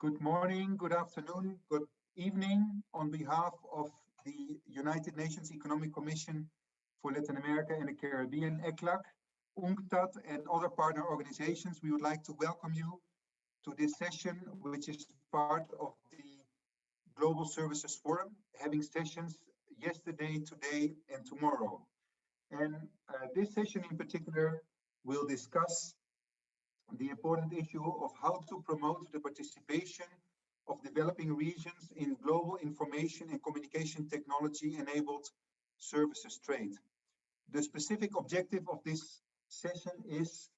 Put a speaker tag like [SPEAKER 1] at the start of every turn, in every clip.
[SPEAKER 1] Good morning, good afternoon, good evening. On behalf of the United Nations Economic Commission for Latin America and the Caribbean, ECLAC, UNCTAD, and other partner organizations, we would like to welcome you to this session, which is part of the Global Services Forum, having sessions yesterday, today, and tomorrow. And this session in particular will discuss the important issue of how to promote the participation of developing regions in global information and communication technology enabled services trade. The specific objective of this session is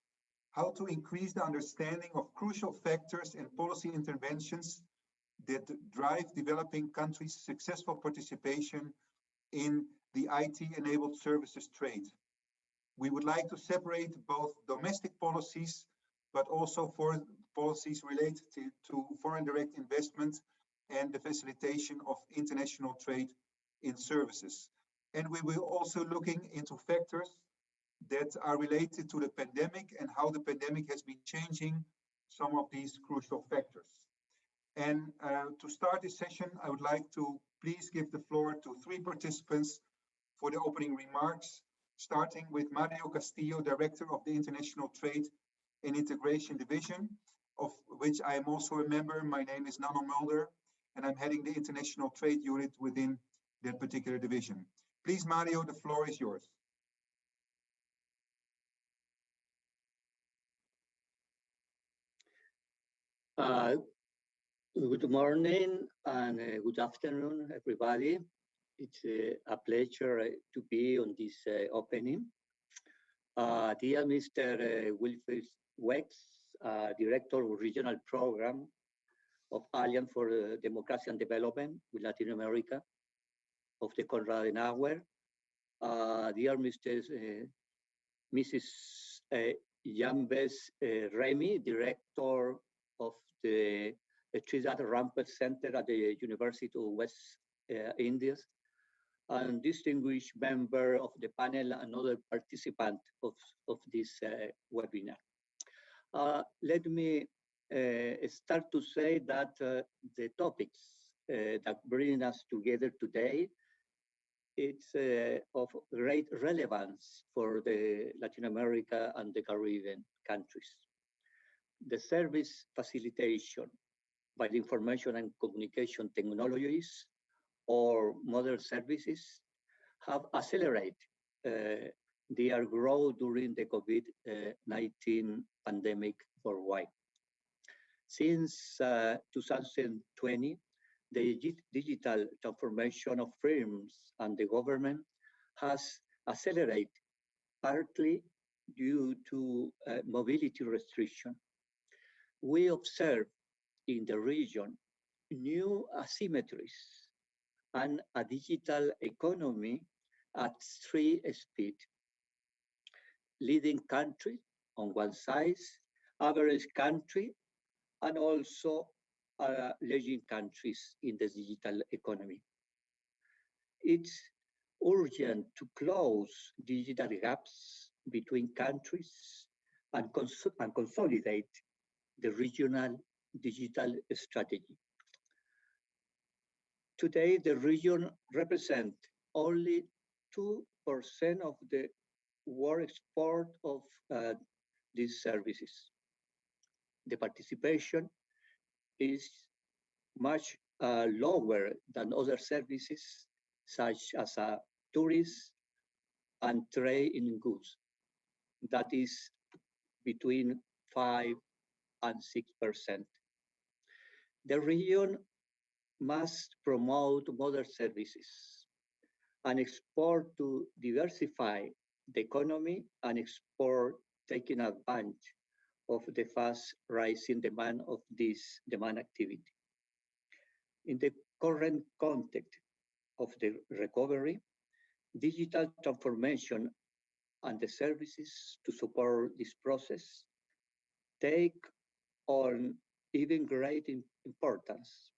[SPEAKER 1] how to increase the understanding of crucial factors and policy interventions that drive developing countries' successful participation in the IT-enabled services trade. We would like to separate both domestic policies but also foreign policies related to foreign direct investment and the facilitation of international trade in services. And we will also looking into factors that are related to the pandemic and how the pandemic has been changing some of these crucial factors. And to start this session, I would like to please give the floor to three participants for the opening remarks, starting with Mario Castillo, Director of the International Trade and Integration Division, of which I am also a member. My name is Nano Mulder, and I'm heading the International Trade Unit within that particular division. Please, Mario, the floor is yours.
[SPEAKER 2] Good morning and good afternoon, everybody. It's a pleasure to be on this opening. Dear Mr. Wingfield, Director of Regional Program of Alliance for Democracy and Development with Latin America of the Konrad Adenauer. Dear Mrs. Jambes Remy, Director of the Trinidad Rampart Center at the University of West Indies, and distinguished member of the panel and other participants of this webinar. Let me start to say that the topics that bring us together today, it's of great relevance for the Latin America and the Caribbean countries. The service facilitation by the information and communication technologies or modern services have accelerated their growth during the COVID-19 pandemic worldwide. Since 2020, the digital transformation of firms and the government has accelerated, partly due to mobility restriction. We observe in the region new asymmetries and a digital economy at 3 speed. Leading country on one side, average country, and also lagging countries in the digital economy. It's urgent to close digital gaps between countries and consolidate the regional digital strategy. Today, the region represents only 2% of the world export of these services. The participation is much lower than other services, such as tourism and trade in goods. That is between 5 and 6%. The region must promote modern services and export to diversify the economy and export, taking advantage of the fast rising demand of this demand activity. In the current context of the recovery, digital transformation and the services to support this process take on even greater importance.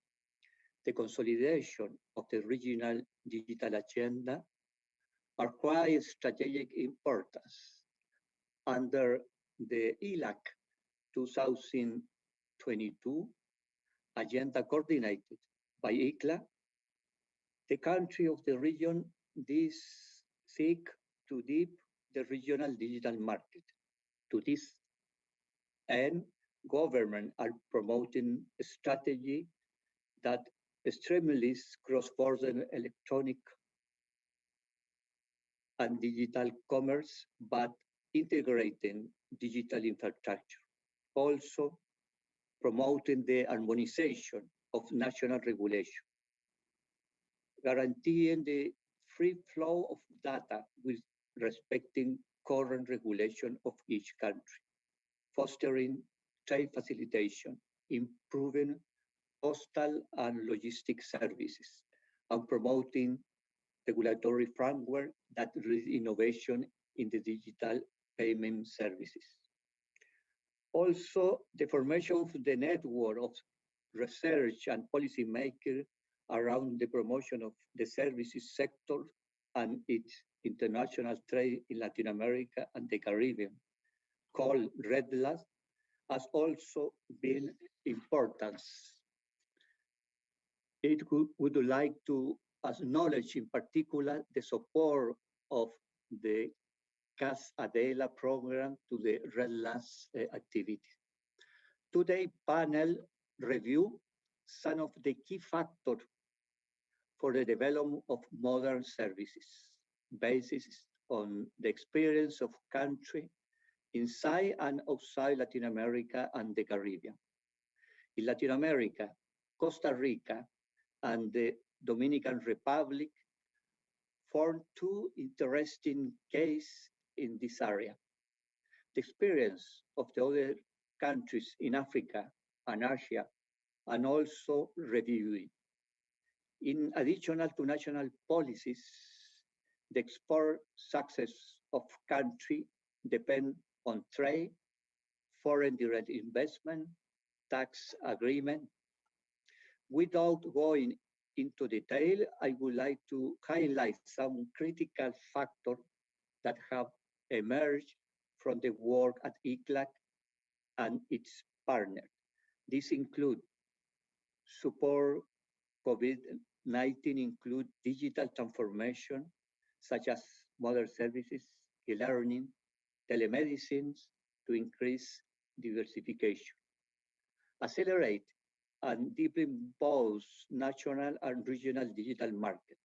[SPEAKER 2] The consolidation of the regional digital agenda acquires strategic importance under the ILAC 2022 agenda coordinated by ICLA, the country of the region seek to deep the regional digital market. To this end, government are promoting a strategy that stimulates cross-border electronic and digital commerce, but integrating digital infrastructure. Also promoting the harmonization of national regulation, guaranteeing the free flow of data with respecting current regulation of each country, fostering trade facilitation, improving postal and logistics services, and promoting regulatory framework that leads innovation in the digital payment services. Also, the formation of the network of research and policymakers around the promotion of the services sector and its international trade in Latin America and the Caribbean, called REDLAS, has also been important. It would like to acknowledge in particular the support of the CAS ADELA program to the REDLAS activity. Today panel review some of the key factors for the development of modern services based on the experience of country inside and outside Latin America and the Caribbean. In Latin America, Costa Rica and the Dominican Republic form two interesting cases in this area. The experience of the other countries in Africa and Asia, and also reviewing. In addition to national policies, the export success of country depend on trade, foreign direct investment, tax agreement. Without going into detail, I would like to highlight some critical factors that have emerged from the work at ICLAC and its partners. These include support COVID-19, include digital transformation, such as modern services, e-learning, telemedicine to increase diversification. Accelerate and deepen both national and regional digital market.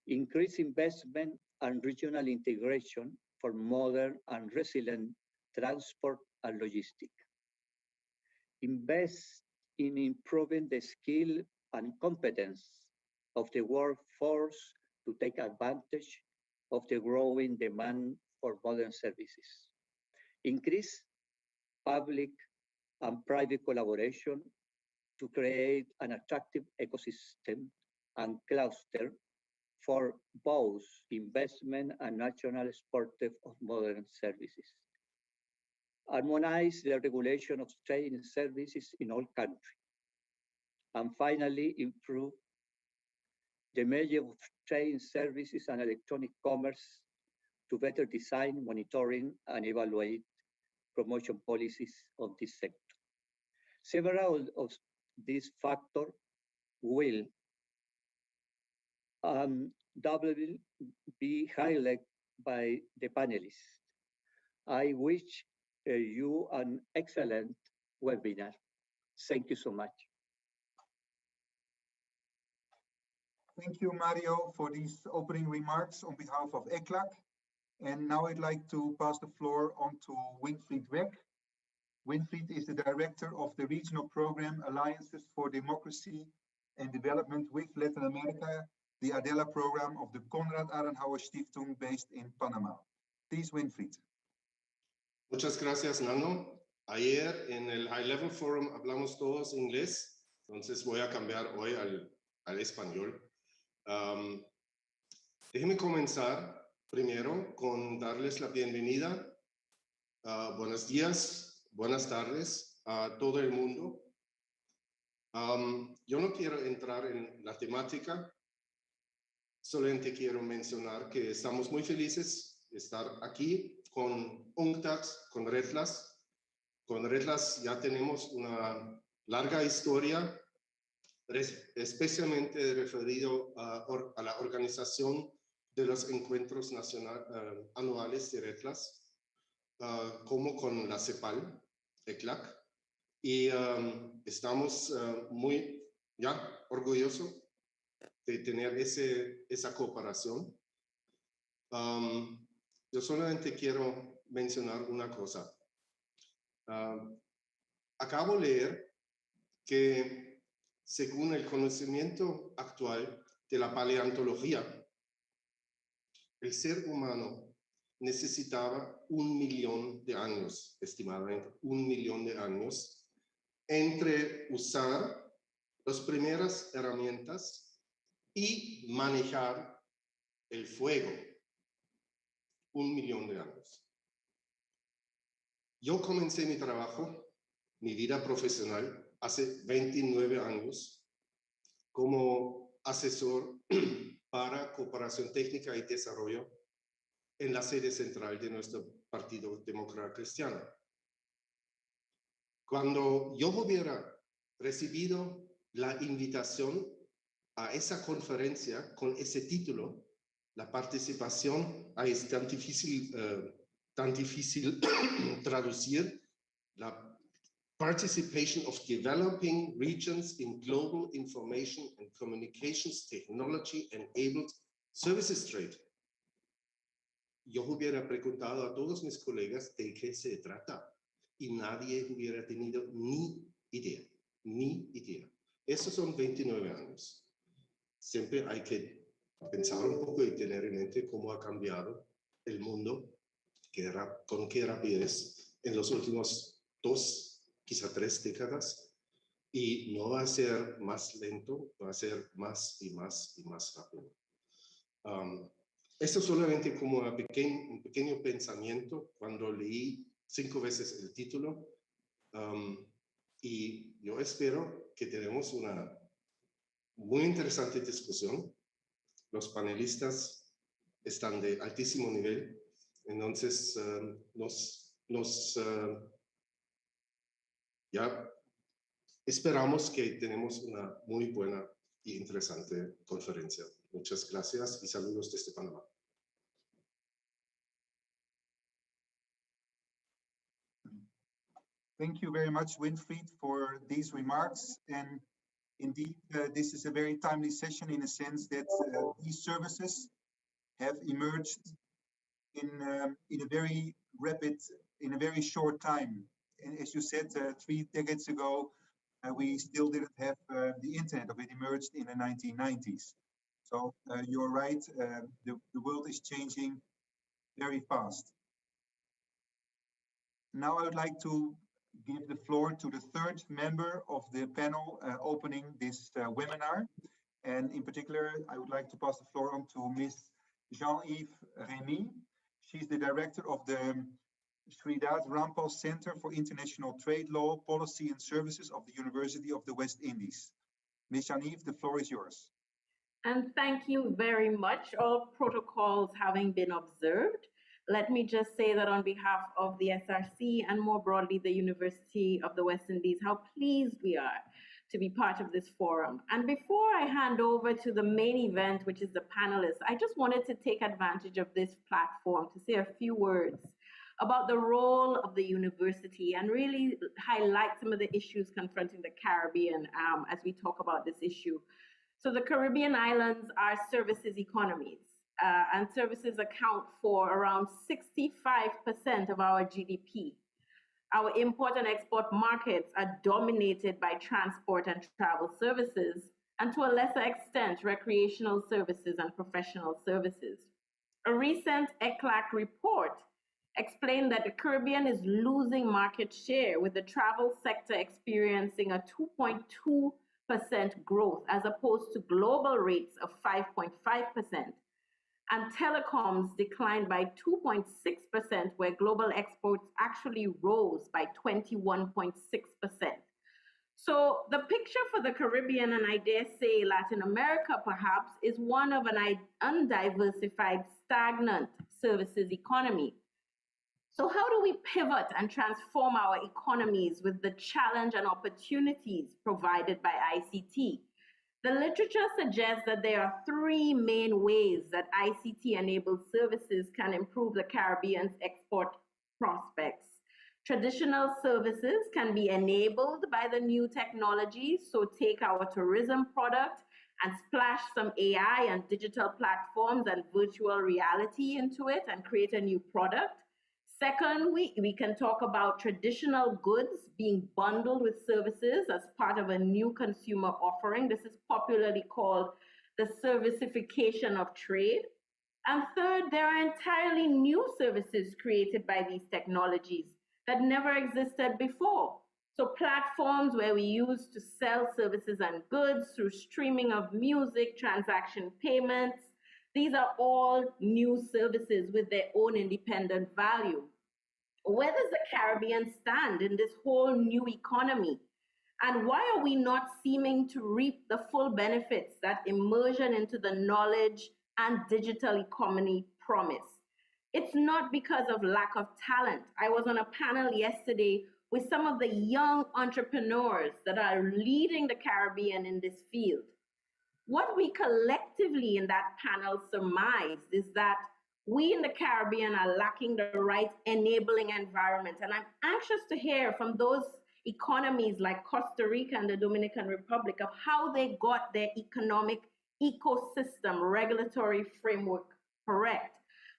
[SPEAKER 2] Increase investment and regional integration for modern and resilient transport and logistics. Invest in improving the skill and competence of the workforce to take advantage of the growing demand for modern services. Increase public and private collaboration to create an attractive ecosystem and cluster for both investment and national supportive of modern services. Harmonize the regulation of trade services in all countries. And finally, improve the measure of trade services and electronic commerce to better design, monitoring, and evaluate promotion policies of this sector. Several of these factors will be highlighted by the panelists. I wish you an excellent webinar. Thank you so much.
[SPEAKER 1] Thank you, Mario, for these opening remarks on behalf of ECLAC. And now I'd like to pass the floor on to Wingfield Weg. Wingfield is the director of the regional program Alliances for Democracy and Development with Latin America, the ADELA program of the Konrad Adenauer Stiftung based in Panama. Please, Wingfield.
[SPEAKER 3] Muchas gracias, Nano. Ayer en el High Level Forum hablamos todos inglés, entonces voy a cambiar hoy al español. Déjenme comenzar primero con darles la bienvenida. Buenos días, buenas tardes a todo el mundo. Yo no quiero entrar en la temática, solamente quiero mencionar que estamos muy felices de estar aquí con UNCTAD, con REDLAS. Con REDLAS ya tenemos una larga historia, especialmente referido a la organización de los encuentros anuales de retlas, como con la CEPAL, ECLAC, y estamos muy orgullosos de tener esa cooperación. Yo solamente quiero mencionar una cosa. Acabo de leer que según el conocimiento actual de la paleontología, el ser humano necesitaba 1 millón de años, estimadamente 1 millón de años, entre usar las primeras herramientas y manejar el fuego. 1 millón de años. Yo comencé mi trabajo, mi vida profesional, hace 29 años como asesor para cooperación técnica y desarrollo en la sede central de nuestro Partido Demócrata Cristiano. Cuando yo hubiera recibido la invitación a esa conferencia con ese título, la participación, es tan difícil traducir, la participation of developing regions in global information and communications technology enabled services trade. Yo hubiera preguntado a todos mis colegas de qué se trata y nadie hubiera tenido ni idea. Esos son 29 años. Siempre hay que pensar un poco y tener en mente cómo ha cambiado el mundo, con qué rapidez en los últimos 2, quizá 3 décadas, y no va a ser más lento, va a ser más y más y más rápido. Esto solamente como un pequeño pensamiento cuando leí 5 veces el título, y yo espero que tenemos una muy interesante discusión. Los panelistas están de altísimo nivel, entonces ya esperamos que tenemos una muy buena y interesante conferencia. Muchas gracias y saludos desde Panamá.
[SPEAKER 1] Thank you very much, Winfried, for these remarks. And indeed, this is a very timely session in a sense that these services have emerged in a very rapid, in a very short time. And as you said, 3 decades ago, we still didn't have the internet, or it emerged in the 1990s. So you're right, the world is changing very fast. Now I would like to give the floor to the 3rd member of the panel opening this webinar. And in particular, I would like to pass the floor on to Ms. Jean-Yves Remy. She's the director of the Sridhar Rampal Center for International Trade Law, Policy and Services of the University of the West Indies. Ms. Jean-Yves, the floor is yours.
[SPEAKER 4] And thank you very much. All protocols having been observed, let me just say that on behalf of the SRC and more broadly the University of the West Indies, how pleased we are to be part of this forum. And before I hand over to the main event, which is the panelists, I just wanted to take advantage of this platform to say a few words about the role of the university and really highlight some of the issues confronting the Caribbean as we talk about this issue. So the Caribbean islands are services economies, and services account for around 65% of our GDP. Our import and export markets are dominated by transport and travel services, and to a lesser extent, recreational services and professional services. A recent ECLAC report explained that the Caribbean is losing market share, with the travel sector experiencing a 2.2% growth as opposed to global rates of 5.5%. And telecoms declined by 2.6%, where global exports actually rose by 21.6%. So the picture for the Caribbean, and I dare say Latin America perhaps, is one of an undiversified, stagnant services economy. So how do we pivot and transform our economies with the challenge and opportunities provided by ICT? The literature suggests that there are three main ways that ICT-enabled services can improve the Caribbean's export prospects. Traditional services can be enabled by the new technologies, so take our tourism product and splash some AI and digital platforms and virtual reality into it and create a new product. Second, we can talk about traditional goods being bundled with services as part of a new consumer offering. This is popularly called the servicification of trade. And third, there are entirely new services created by these technologies that never existed before. So platforms where we use to sell services and goods through streaming of music, transaction payments, these are all new services with their own independent value. Where does the Caribbean stand in this whole new economy? And why are we not seeming to reap the full benefits that immersion into the knowledge and digital economy promise? It's not because of lack of talent. I was on a panel yesterday with some of the young entrepreneurs that are leading the Caribbean in this field. What we collectively in that panel surmised is that we in the Caribbean are lacking the right enabling environment. And I'm anxious to hear from those economies like Costa Rica and the Dominican Republic of how they got their economic ecosystem regulatory framework correct.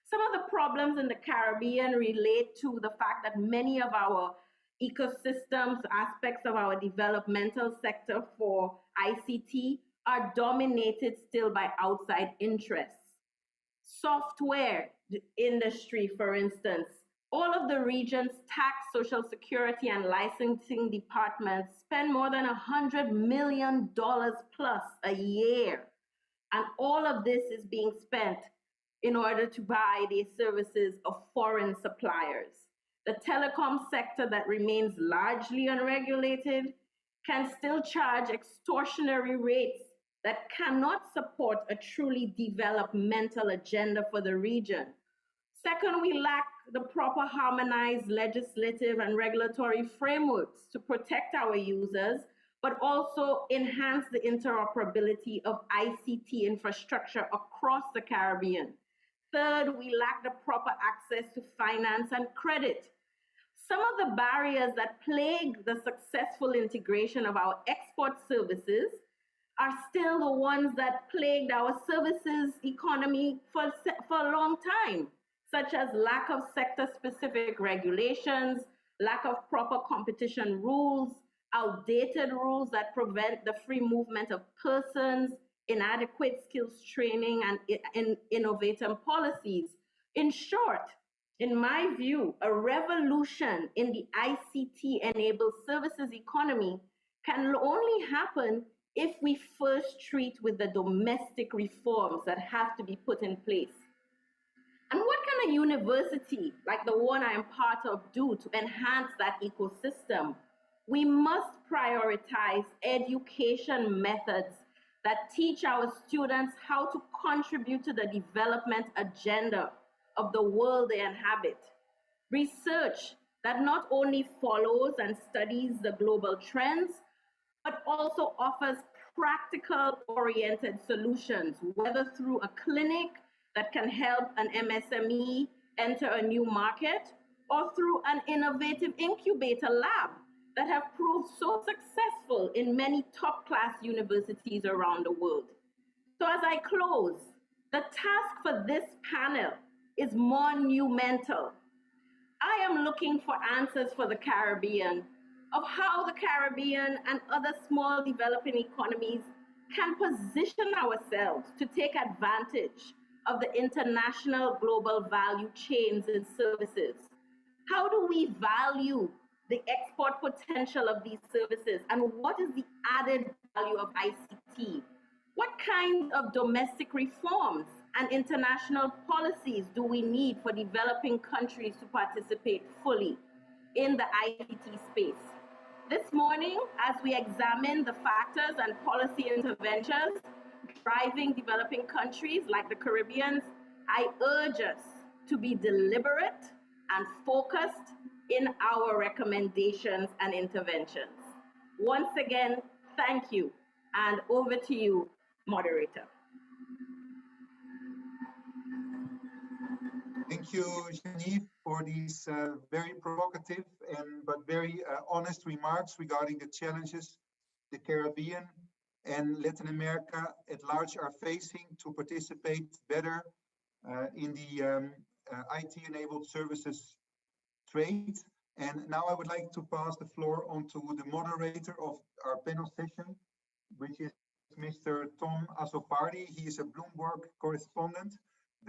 [SPEAKER 4] Some of the problems in the Caribbean relate to the fact that many of our ecosystems, aspects of our developmental sector for ICT are dominated still by outside interests. Software industry, for instance, all of the region's tax, social security, and licensing departments spend more than $100 million plus a year. And all of this is being spent in order to buy the services of foreign suppliers. The telecom sector that remains largely unregulated can still charge extortionary rates that cannot support a truly developmental agenda for the region. Second, we lack the proper harmonized legislative and regulatory frameworks to protect our users, but also enhance the interoperability of ICT infrastructure across the Caribbean. Third, we lack the proper access to finance and credit. Some of the barriers that plague the successful integration of our export services are still the ones that plagued our services economy for a long time, such as lack of sector-specific regulations, lack of proper competition rules, outdated rules that prevent the free movement of persons, inadequate skills training, and innovative policies. In short, in my view, a revolution in the ICT-enabled services economy can only happen if we first treat with the domestic reforms that have to be put in place. And what can a university like the one I am part of do to enhance that ecosystem? We must prioritize education methods that teach our students how to contribute to the development agenda of the world they inhabit. Research that not only follows and studies the global trends, but also offers practical-oriented solutions, whether through a clinic that can help an MSME enter a new market, or through an innovative incubator lab that have proved so successful in many top-class universities around the world. So as I close, the task for this panel is monumental. I am looking for answers for the Caribbean of how the Caribbean and other small developing economies can position ourselves to take advantage of the international global value chains and services. How do we value the export potential of these services, and what is the added value of ICT? What kind of domestic reforms and international policies do we need for developing countries to participate fully in the ICT space? This morning, as we examine the factors and policy interventions driving developing countries like the Caribbean, I urge us to be deliberate and focused in our recommendations and interventions. Once again, thank you, and over to you, moderator.
[SPEAKER 1] Thank you, Genevieve, for these very provocative but very honest remarks regarding the challenges the Caribbean and Latin America at large are facing to participate better in the IT-enabled services trade. And now I would like to pass the floor on to the moderator of our panel session, which is Mr. Tom Azopardi. He is a Bloomberg correspondent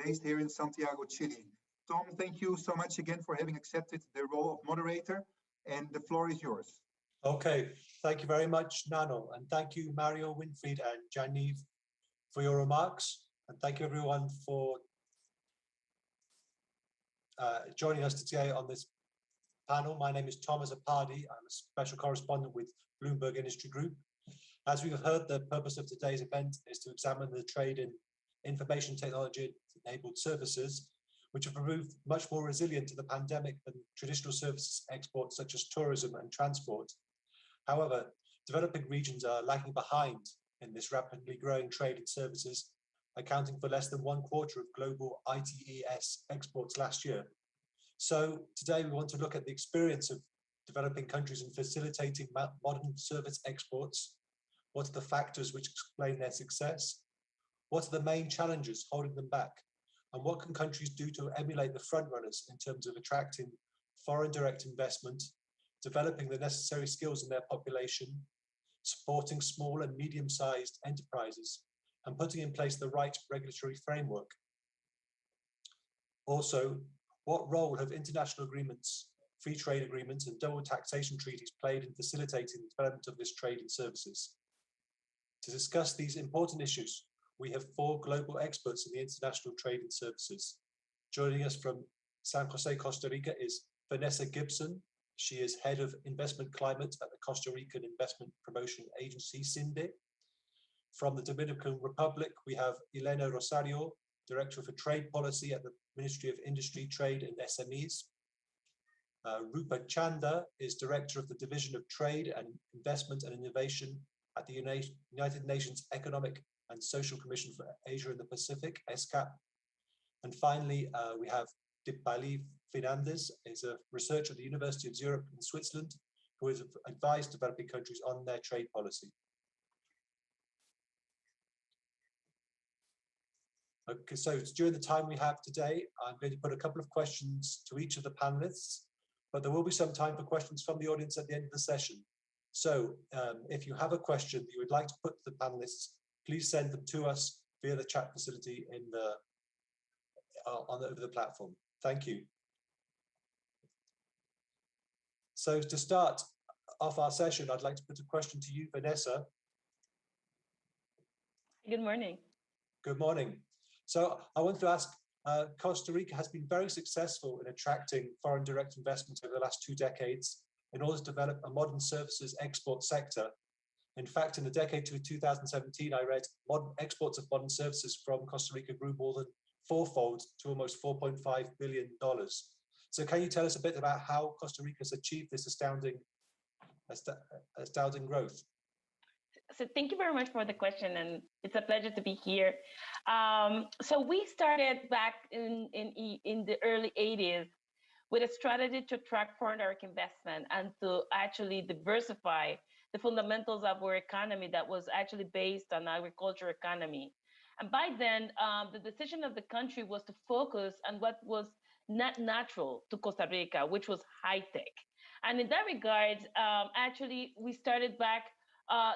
[SPEAKER 1] based here in Santiago, Chile. Tom, thank you so much again for having accepted the role of moderator, and the floor is yours.
[SPEAKER 5] Okay, thank you very much, Nano, and thank you, Mario, Winfried, and Genevieve, for your remarks, and thank you everyone for joining us today on this panel. My name is Thomas Azopardi. I'm a special correspondent with Bloomberg Industry Group. As we have heard, the purpose of today's event is to examine the trade in information technology-enabled services, which have proved much more resilient to the pandemic than traditional services exports such as tourism and transport. However, developing regions are lagging behind in this rapidly growing trade in services, accounting for less than 1/4 of global ITES exports last year. So today we want to look at the experience of developing countries in facilitating modern service exports. What are the factors which explain their success? What are the main challenges holding them back? And what can countries do to emulate the frontrunners in terms of attracting foreign direct investment, developing the necessary skills in their population, supporting small and medium-sized enterprises, and putting in place the right regulatory framework? Also, what role have international agreements, free trade agreements, and double taxation treaties played in facilitating the development of this trade in services? To discuss these important issues, we have 4 global experts in the international trade in services. Joining us from San Jose, Costa Rica is Vanessa Gibson. She is Head of Investment Climate at the Costa Rican Investment Promotion Agency, CINDE. From the Dominican Republic, we have Elena Rosario, Director for Trade Policy at the Ministry of Industry, Trade and SMEs. Rupa Chanda is Director of the Division of Trade and Investment and Innovation at the United Nations Economic and Social Commission for Asia and the Pacific, ESCAP. And finally, we have Dipali Fernandez, is a researcher at the University of Zurich in Switzerland, who has advised developing countries on their trade policy. Okay, so during the time we have today, I'm going to put a couple of questions to each of the panelists, but there will be some time for questions from the audience at the end of the session. So if you have a question that you would like to put to the panelists, please send them to us via the chat facility in the over the platform. Thank you. So to start off our session, I'd like to put a question to you, Vanessa.
[SPEAKER 6] Good morning.
[SPEAKER 5] Good morning. So I want to ask, Costa Rica has been very successful in attracting foreign direct investment over the last 2 decades in order to develop a modern services export sector. In fact, in the decade to 2017, I read exports of modern services from Costa Rica grew more than 4-fold to almost $4.5 billion. So can you tell us a bit about how Costa Rica has achieved this astounding growth?
[SPEAKER 6] So thank you very much for the question, and it's a pleasure to be here. So we started back in the early 80s with a strategy to attract foreign direct investment and to actually diversify the fundamentals of our economy that was actually based on agriculture economy. And by then, the decision of the country was to focus on what was not natural to Costa Rica, which was high tech. And in that regard, actually, we started back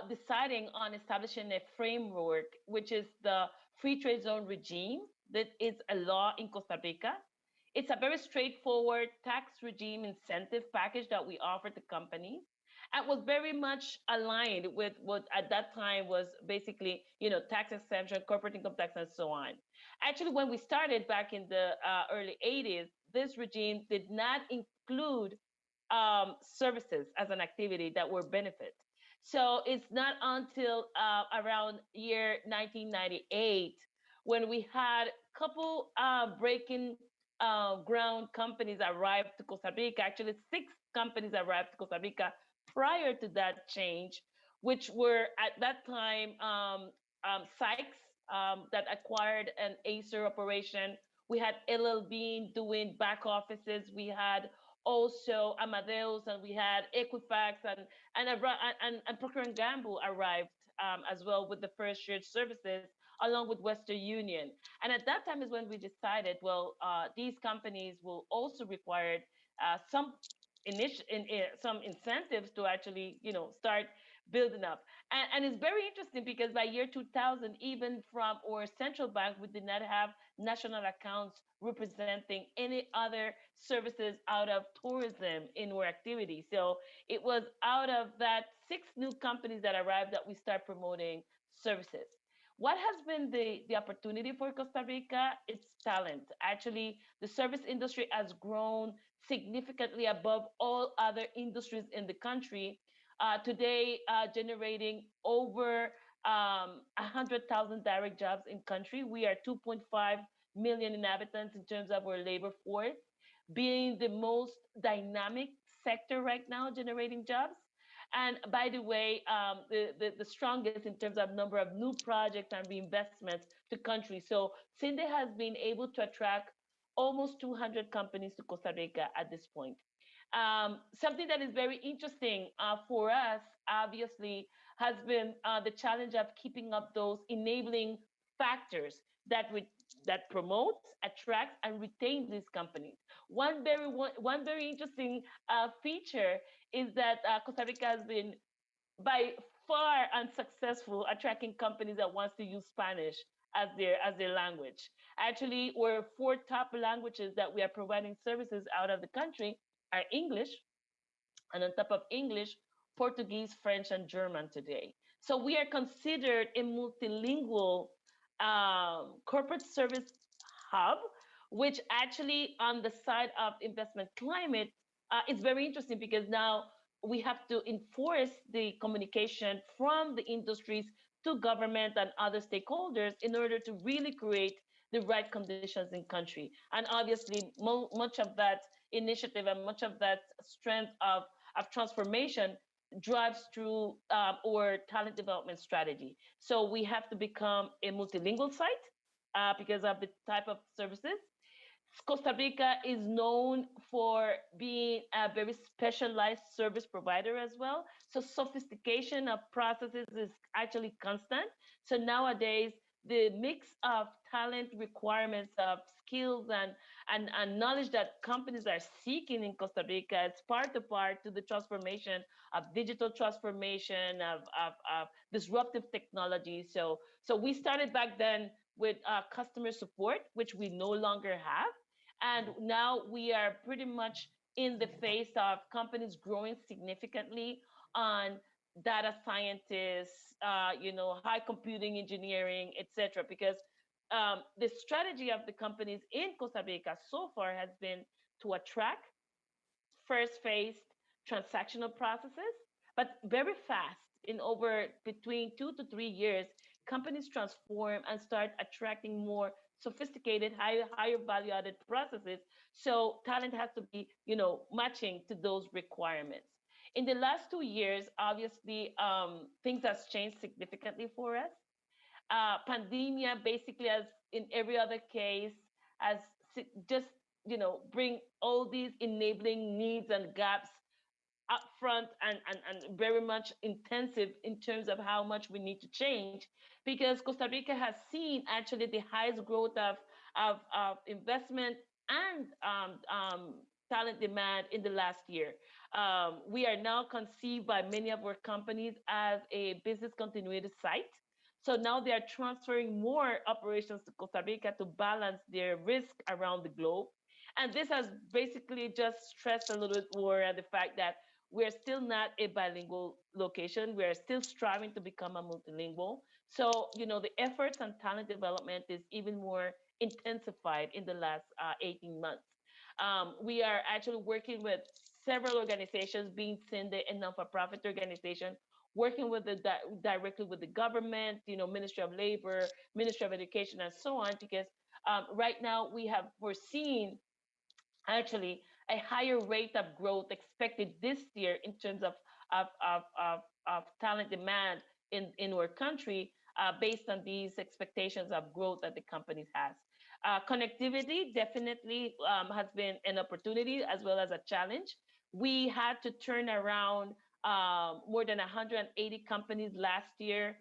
[SPEAKER 6] deciding on establishing a framework, which is the free trade zone regime that is a law in Costa Rica. It's a very straightforward tax regime incentive package that we offer to companies, and was very much aligned with what at that time was basically, tax exemption, corporate income tax, and so on. Actually, when we started back in the early 80s, this regime did not include services as an activity that were benefits. So it's not until around year 1998 when we had a couple breaking ground companies arrived to Costa Rica. Actually, 6 companies arrived to Costa Rica prior to that change, which were at that time Sykes that acquired an Acer operation. We had LLB doing back offices. We had also Amadeus, and we had Equifax, and Procter and Gamble arrived as well with the first shared services, along with Western Union. And at that time is when we decided, well, these companies will also require some some incentives to actually, start building up. And it's very interesting because by year 2000, even from our central bank, we did not have national accounts representing any other services out of tourism in our activity. So it was out of that 6 new companies that arrived that we start promoting services. What has been the opportunity for Costa Rica? It's talent. Actually, the service industry has grown significantly above all other industries in the country. Today, generating over 100,000 direct jobs in country. We are 2.5 million inhabitants in terms of our labor force, being the most dynamic sector right now generating jobs. And by the way, the strongest in terms of number of new projects and reinvestments to country. So CINDE has been able to attract almost 200 companies to Costa Rica at this point. Something that is very interesting for us, obviously, has been the challenge of keeping up those enabling factors that promotes, attracts, and retain these companies. One very interesting feature is that Costa Rica has been by far unsuccessful attracting companies that wants to use Spanish as their language. Actually, our 4 top languages that we are providing services out of the country are English, and on top of English, Portuguese, French, and German today. So we are considered a multilingual corporate service hub, which actually on the side of investment climate is very interesting because now we have to enforce the communication from the industries to government and other stakeholders in order to really create the right conditions in country. And obviously, much of that initiative and much of that strength of transformation drives through our talent development strategy. So we have to become a multilingual site because of the type of services. Costa Rica is known for being a very specialized service provider as well. So sophistication of processes is actually constant. So nowadays, the mix of talent requirements of skills and knowledge that companies are seeking in Costa Rica is part to the transformation of digital transformation, of disruptive technology. So we started back then with customer support, which we no longer have. And now we are pretty much in the face of companies growing significantly on data scientists, high computing engineering, etc. Because the strategy of the companies in Costa Rica so far has been to attract first-phased transactional processes, but very fast. In over between 2 to 3 years, companies transform and start attracting more sophisticated, higher value-added processes. So talent has to be, matching to those requirements. In the last 2 years, obviously, things has changed significantly for us. Pandemia, basically, as in every other case, has just, bring all these enabling needs and gaps upfront and very much intensive in terms of how much we need to change because Costa Rica has seen actually the highest growth of investment and talent demand in the last year. We are now conceived by many of our companies as a business continuity site. So now they are transferring more operations to Costa Rica to balance their risk around the globe. And this has basically just stressed a little bit more at the fact that we're still not a bilingual location. We're still striving to become a multilingual. So, the efforts on talent development is even more intensified in the last 18 months. We are actually working with several organizations, being CINDE, a non-for-profit organization, working with directly with the government, Ministry of Labor, Ministry of Education, and so on, because right now we're seeing actually a higher rate of growth expected this year in terms of talent demand in our country based on these expectations of growth that the companies has. Connectivity definitely has been an opportunity as well as a challenge. We had to turn around more than 180 companies last year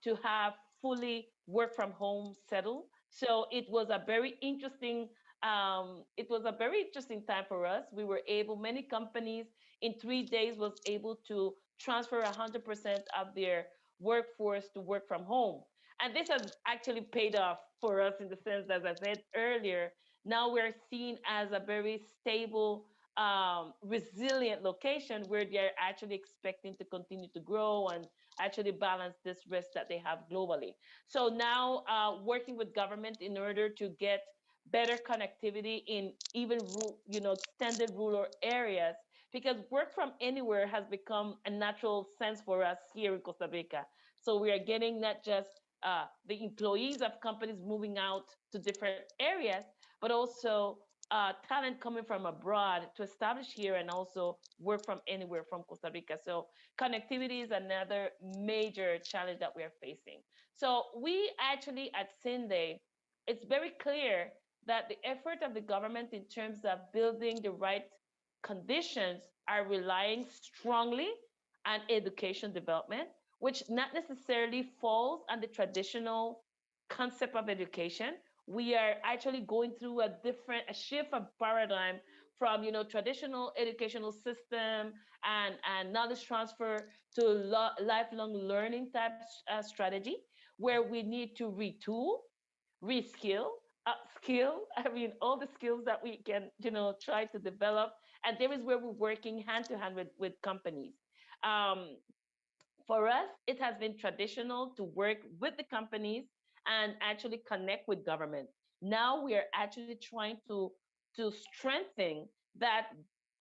[SPEAKER 6] to have fully work from home settled. So it was a very interesting time for us. We were able, many companies in 3 days was able to transfer 100% of their workforce to work from home. And this has actually paid off for us in the sense, as I said earlier, now we're seen as a very stable, resilient location where they're actually expecting to continue to grow and actually balance this risk that they have globally. So now working with government in order to get better connectivity in even extended rural areas, because work from anywhere has become a natural sense for us here in Costa Rica. So we are getting not just the employees of companies moving out to different areas, but also talent coming from abroad to establish here and also work from anywhere from Costa Rica. So connectivity is another major challenge that we are facing. So we actually at CINDE, it's very clear that the effort of the government in terms of building the right conditions are relying strongly on education development, which not necessarily falls on the traditional concept of education. We are actually going through a shift of paradigm from traditional educational system and knowledge transfer to lifelong learning type strategy, where we need to retool, reskill, upskill. I mean, all the skills that we can try to develop, and there is where we're working hand to hand with companies. For us, it has been traditional to work with the companies and actually connect with government. Now we are actually trying to strengthen that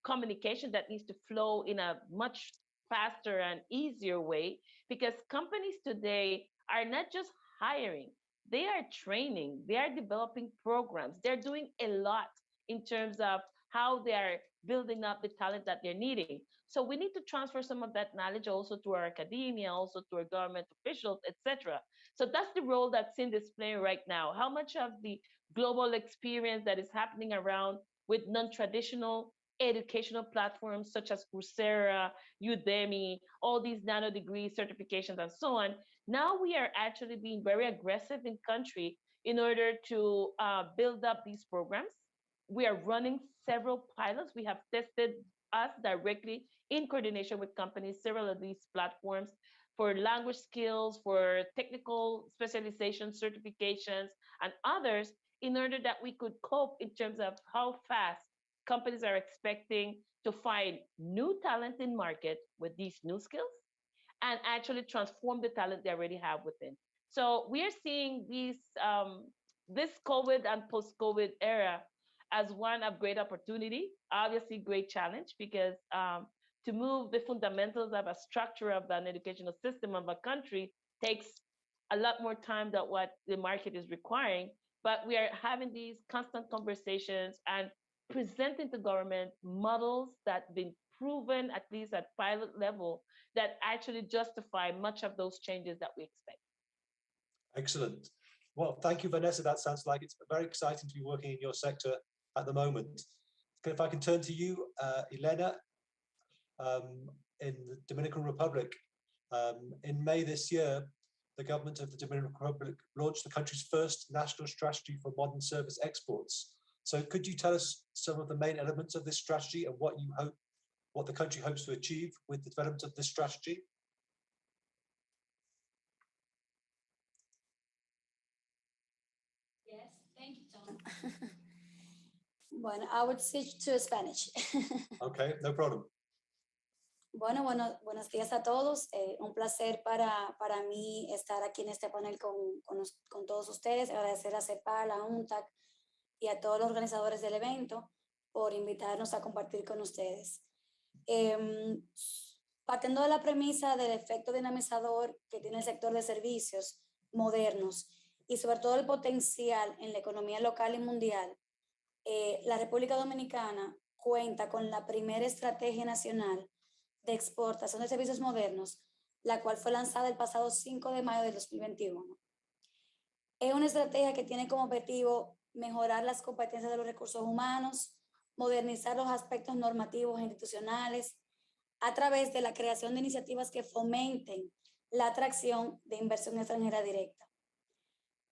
[SPEAKER 6] communication that needs to flow in a much faster and easier way, because companies today are not just hiring, they are training, they are developing programs, they're doing a lot in terms of how they are building up the talent that they're needing. So we need to transfer some of that knowledge also to our academia, also to our government officials, etc. So that's the role that CINDE is playing right now. How much of the global experience that is happening around with non-traditional educational platforms such as Coursera, Udemy, all these nano degree certifications and so on. Now we are actually being very aggressive in country in order to build up these programs. We are running several pilots. We have tested us directly in coordination with companies, several of these platforms for language skills, for technical specialization certifications, and others, in order that we could cope in terms of how fast companies are expecting to find new talent in market with these new skills and actually transform the talent they already have within. So we are seeing these this COVID and post-COVID era as one of great opportunity, obviously great challenge, because to move the fundamentals of a structure of an educational system of a country takes a lot more time than what the market is requiring. But we are having these constant conversations and presenting to government models that have been proven, at least at pilot level, that actually justify much of those changes that we expect.
[SPEAKER 5] Excellent. Well, thank you, Vanessa. That sounds like it's very exciting to be working in your sector at the moment. If I can turn to you, Elena, in the Dominican Republic. In May this year, the government of the Dominican Republic launched the country's first national strategy for modern service exports. So could you tell us some of the main elements of this strategy and what the country hopes to achieve with the development of this strategy?
[SPEAKER 7] Yes, thank you, Tom. Bueno, I would switch to Spanish.
[SPEAKER 5] Okay, no problem.
[SPEAKER 7] Bueno, buenos días a todos. Un placer para mí estar aquí en este panel con todos ustedes. Agradecer a CEPAL, a la UNTAC y a todos los organizadores del evento por invitarnos a compartir con ustedes. Partiendo de la premisa del efecto dinamizador que tiene el sector de servicios modernos y sobre todo el potencial en la economía local y mundial, la República Dominicana cuenta con la primera estrategia nacional de exportación de servicios modernos, la cual fue lanzada el pasado 5 de mayo de 2021. Es una estrategia que tiene como objetivo mejorar las competencias de los recursos humanos, modernizar los aspectos normativos e institucionales a través de la creación de iniciativas que fomenten la atracción de inversión extranjera directa,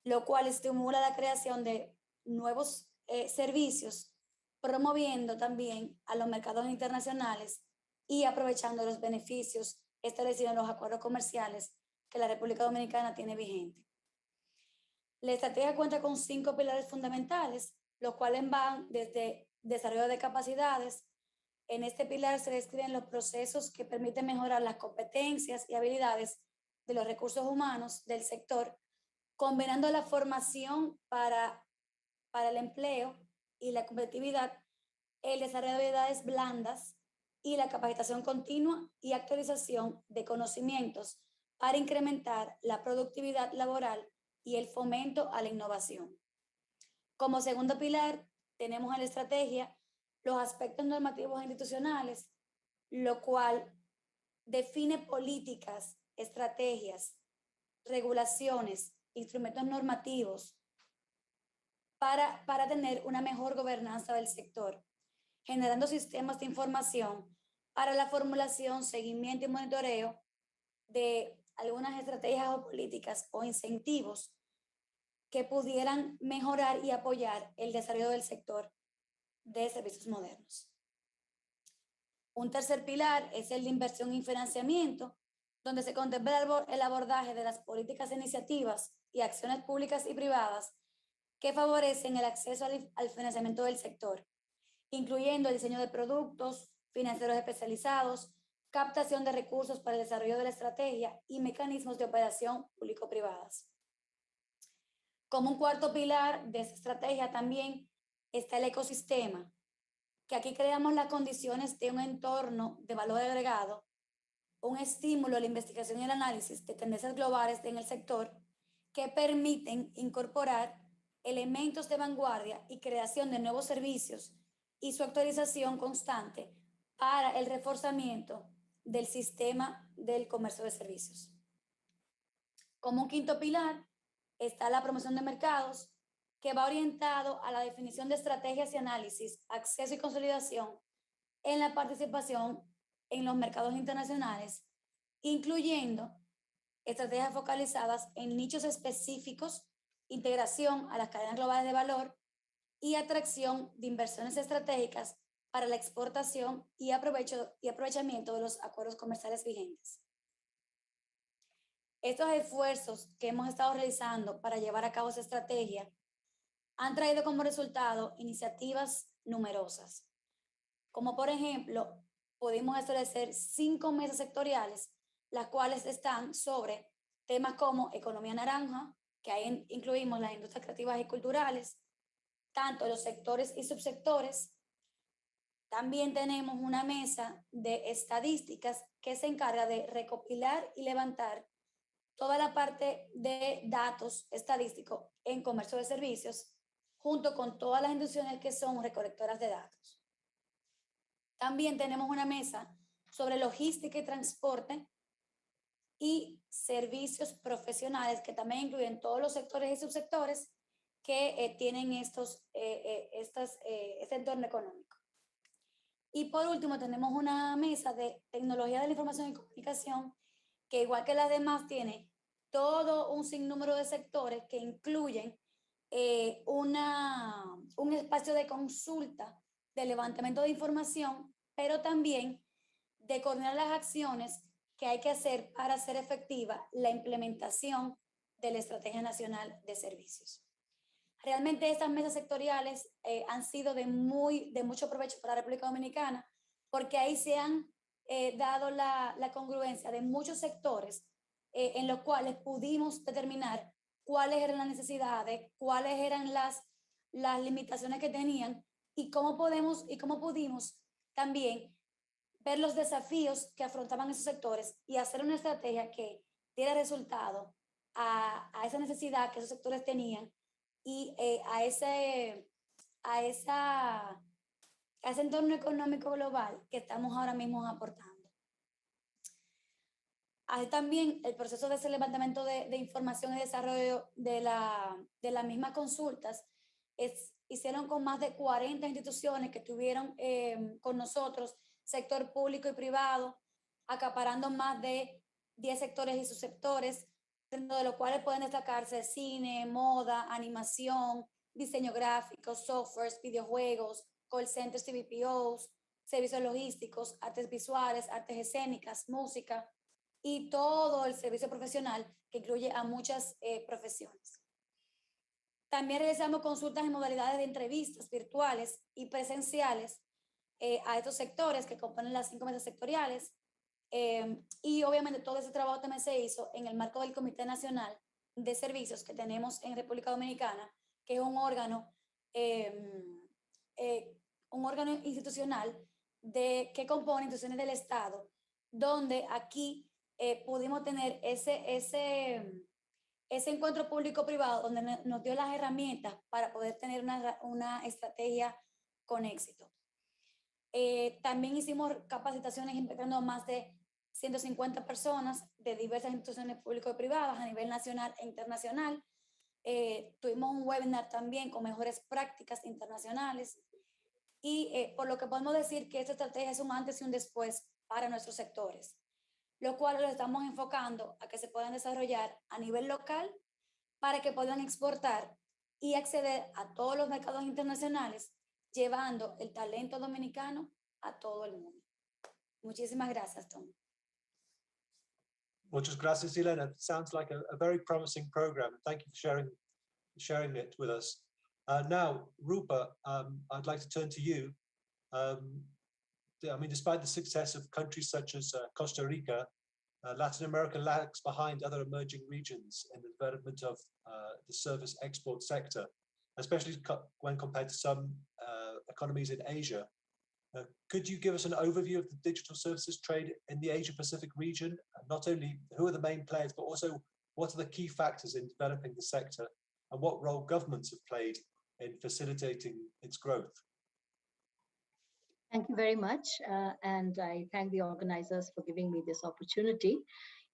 [SPEAKER 7] lo cual estimula la creación de nuevos servicios, promoviendo también a los mercados internacionales y aprovechando los beneficios establecidos en los acuerdos comerciales que la República Dominicana tiene vigente. La estrategia cuenta con 5 pilares fundamentales, los cuales van desde desarrollo de capacidades. En este pilar se describen los procesos que permiten mejorar las competencias y habilidades de los recursos humanos del sector, combinando la formación para el empleo y la competitividad, el desarrollo de habilidades blandas y la capacitación continua y actualización de conocimientos para incrementar la productividad laboral y el fomento a la innovación. Como segundo pilar, tenemos en la estrategia los aspectos normativos e institucionales, lo cual define políticas, estrategias, regulaciones, instrumentos normativos para tener una mejor gobernanza del sector, generando sistemas de información para la formulación, seguimiento y monitoreo de algunas estrategias o políticas o incentivos que pudieran mejorar y apoyar el desarrollo del sector de servicios modernos. Un tercer pilar es el de inversión y financiamiento, donde se contempla el abordaje de las políticas e iniciativas y acciones públicas y privadas que favorecen el acceso al financiamiento del sector, incluyendo el diseño de productos, financieros especializados, captación de recursos para el desarrollo de la estrategia y mecanismos de operación público-privadas. Como un cuarto pilar de esta estrategia también está el ecosistema, que aquí creamos las condiciones de un entorno de valor agregado, un estímulo a la investigación y el análisis de tendencias globales en el sector que permiten incorporar elementos de vanguardia y creación de nuevos servicios y su actualización constante para el reforzamiento del sistema del comercio de servicios. Como un quinto pilar está la promoción de mercados, que va orientado a la definición de estrategias y análisis, acceso y consolidación en la participación en los mercados internacionales, incluyendo estrategias focalizadas en nichos específicos, integración a las cadenas globales de valor y atracción de inversiones estratégicas para la exportación y aprovechamiento de los acuerdos comerciales vigentes. Estos esfuerzos que hemos estado realizando para llevar a cabo esa estrategia han traído como resultado iniciativas numerosas, como por ejemplo, pudimos establecer 5 mesas sectoriales, las cuales están sobre temas como economía naranja, que ahí incluimos las industrias creativas y culturales, tanto los sectores y subsectores. También tenemos una mesa de estadísticas que se encarga de recopilar y levantar toda la parte de datos estadísticos en comercio de servicios, junto con todas las instituciones que son recolectoras de datos. También tenemos una mesa sobre logística y transporte y servicios profesionales, que también incluyen todos los sectores y subsectores que tienen este entorno económico. Y por último, tenemos una mesa de tecnología de la información y comunicación, que igual que las demás tiene todo un sinnúmero de sectores que incluyen un espacio de consulta, de levantamiento de información, pero también de coordinar las acciones que hay que hacer para hacer efectiva la implementación de la Estrategia Nacional de Servicios. Realmente estas mesas sectoriales han sido de mucho provecho para la República Dominicana, porque ahí se han dado la congruencia de muchos sectores en los cuales pudimos determinar cuáles eran las necesidades, cuáles eran las limitaciones que tenían y cómo pudimos también ver los desafíos que afrontaban esos sectores y hacer una estrategia que diera resultado a esa necesidad que esos sectores tenían y a ese a ese entorno económico global que estamos ahora mismo aportando. Hay también el proceso de ese levantamiento de información y desarrollo de las mismas consultas. Hicieron con más de 40 instituciones que estuvieron con nosotros, sector público y privado, acaparando más de 10 sectores y subsectores, dentro de los cuales pueden destacarse cine, moda, animación, diseño gráfico, softwares, videojuegos, call centers y BPOs, servicios logísticos, artes visuales, artes escénicas, música y todo el servicio profesional que incluye a muchas profesiones. También realizamos consultas en modalidades de entrevistas virtuales y presenciales a estos sectores que componen las 5 mesas sectoriales. Y obviamente todo ese trabajo también se hizo en el marco del Comité Nacional de Servicios que tenemos en República Dominicana, que es un órgano institucional que compone instituciones del Estado, donde aquí pudimos tener ese encuentro público-privado, donde nos dio las herramientas para poder tener una estrategia con éxito. También hicimos capacitaciones implicando más de 150 personas de diversas instituciones públicas y privadas a nivel nacional e internacional. Tuvimos un webinar también con mejores prácticas internacionales y por lo que podemos decir que esta estrategia es un antes y un después para nuestros sectores, lo cual lo estamos enfocando a que se puedan desarrollar a nivel local para que puedan exportar y acceder a todos los mercados internacionales, llevando el talento dominicano a todo el mundo. Muchísimas gracias, Tom.
[SPEAKER 5] Muchas gracias, Elena. It sounds like a very promising program. Thank you for sharing it with us. Now, Rupa, I'd like to turn to you. I mean, despite the success of countries such as Costa Rica, Latin America lags behind other emerging regions in the development of the service export sector, especially when compared to some economies in Asia. Could you give us an overview of the digital services trade in the Asia-Pacific region? Not only who are the main players, but also what are the key factors in developing the sector and what role governments have played in facilitating its growth?
[SPEAKER 8] Thank you very much. And I thank the organizers for giving me this opportunity.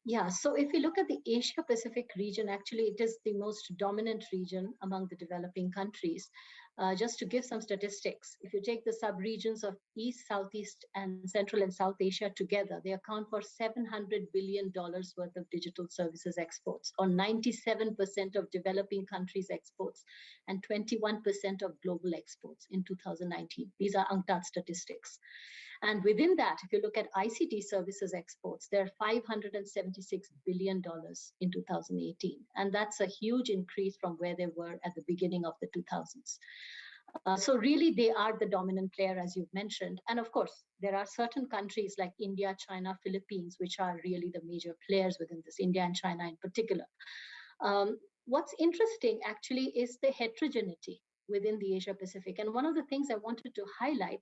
[SPEAKER 8] Yeah, so if you look at the Asia-Pacific region, actually it is the most dominant region among the developing countries. Just to give some statistics, if you take the sub-regions of East, Southeast, and Central and South Asia together, they account for $700 billion worth of digital services exports, or 97% of developing countries' exports, and 21% of global exports in 2019. These are UNCTAD statistics. And within that, if you look at ICT services exports, they're $576 billion in 2018. And that's a huge increase from where they were at the beginning of the 2000s. So really, they are the dominant player, as you've mentioned. And of course, there are certain countries like India, China, Philippines, which are really the major players within this, India and China in particular. What's interesting, actually, is the heterogeneity within the Asia Pacific. And one of the things I wanted to highlight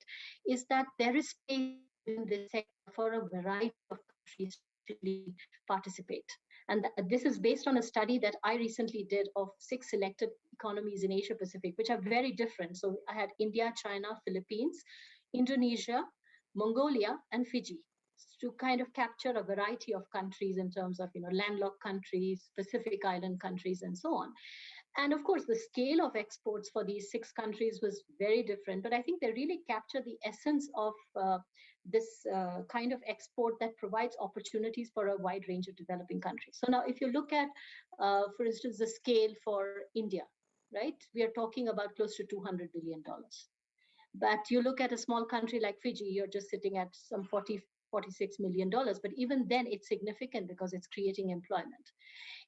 [SPEAKER 8] is that there is space in this sector for a variety of countries to participate. And this is based on a study that I recently did of 6 selected economies in Asia Pacific, which are very different. So I had India, China, Philippines, Indonesia, Mongolia, and Fiji, to kind of capture a variety of countries in terms of, landlocked countries, Pacific Island countries, and so on. And of course, the scale of exports for these 6 countries was very different, but I think they really capture the essence of this kind of export that provides opportunities for a wide range of developing countries. So now, if you look at, for instance, the scale for India, right, we are talking about close to $200 billion. But you look at a small country like Fiji, you're just sitting at some $46 million, but even then it's significant because it's creating employment.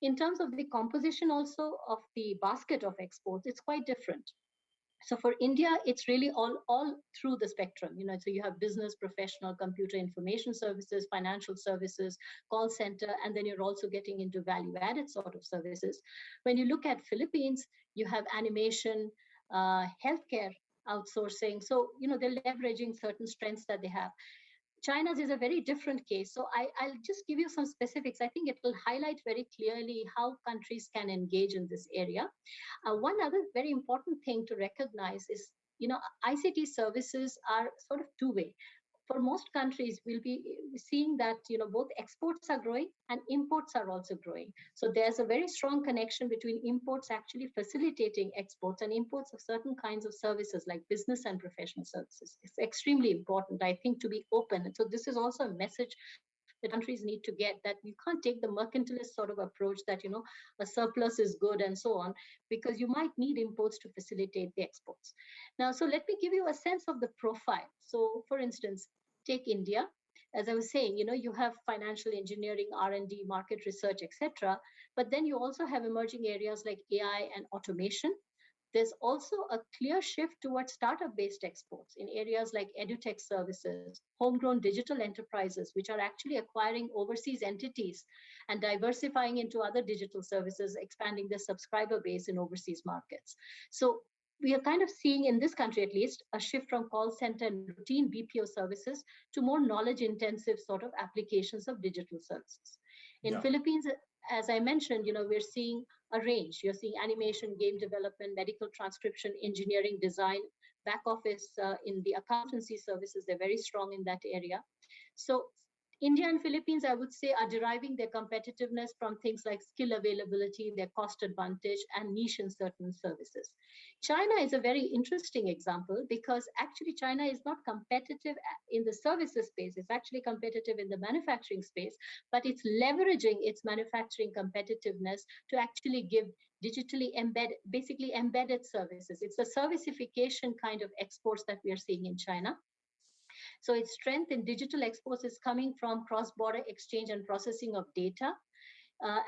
[SPEAKER 8] In terms of the composition also of the basket of exports, it's quite different. So for India, it's really all through the spectrum. So you have business, professional, computer information services, financial services, call center, and then you're also getting into value-added sort of services. When you look at Philippines, you have animation, healthcare outsourcing. So, they're leveraging certain strengths that they have. China's is a very different case. So I'll just give you some specifics. I think it will highlight very clearly how countries can engage in this area. One other very important thing to recognize is ICT services are sort of two-way. For most countries, we'll be seeing that both exports are growing and imports are also growing. So there's a very strong connection between imports actually facilitating exports and imports of certain kinds of services like business and professional services. It's extremely important, I think, to be open. And so this is also a message that countries need to get, that you can't take the mercantilist sort of approach that a surplus is good and so on, because you might need imports to facilitate the exports. Now, so let me give you a sense of the profile. So for instance, take India. As I was saying, you have financial engineering, R&D, market research, etc. But then you also have emerging areas like AI and automation. There's also a clear shift towards startup-based exports in areas like edutech services, homegrown digital enterprises, which are actually acquiring overseas entities and diversifying into other digital services, expanding their subscriber base in overseas markets. So we are kind of seeing, in this country at least, a shift from call center and routine BPO services to more knowledge-intensive sort of applications of digital services. In Philippines, as I mentioned, we're seeing a range. You're seeing animation, game development, medical transcription, engineering, design, back office in the accountancy services. They're very strong in that area. So India and Philippines, I would say, are deriving their competitiveness from things like skill availability, their cost advantage, and niche in certain services. China is a very interesting example because actually China is not competitive in the services space. It's actually competitive in the manufacturing space, but it's leveraging its manufacturing competitiveness to actually give digitally basically embedded services. It's a servicification kind of exports that we are seeing in China. So its strength in digital exports is coming from cross-border exchange and processing of data,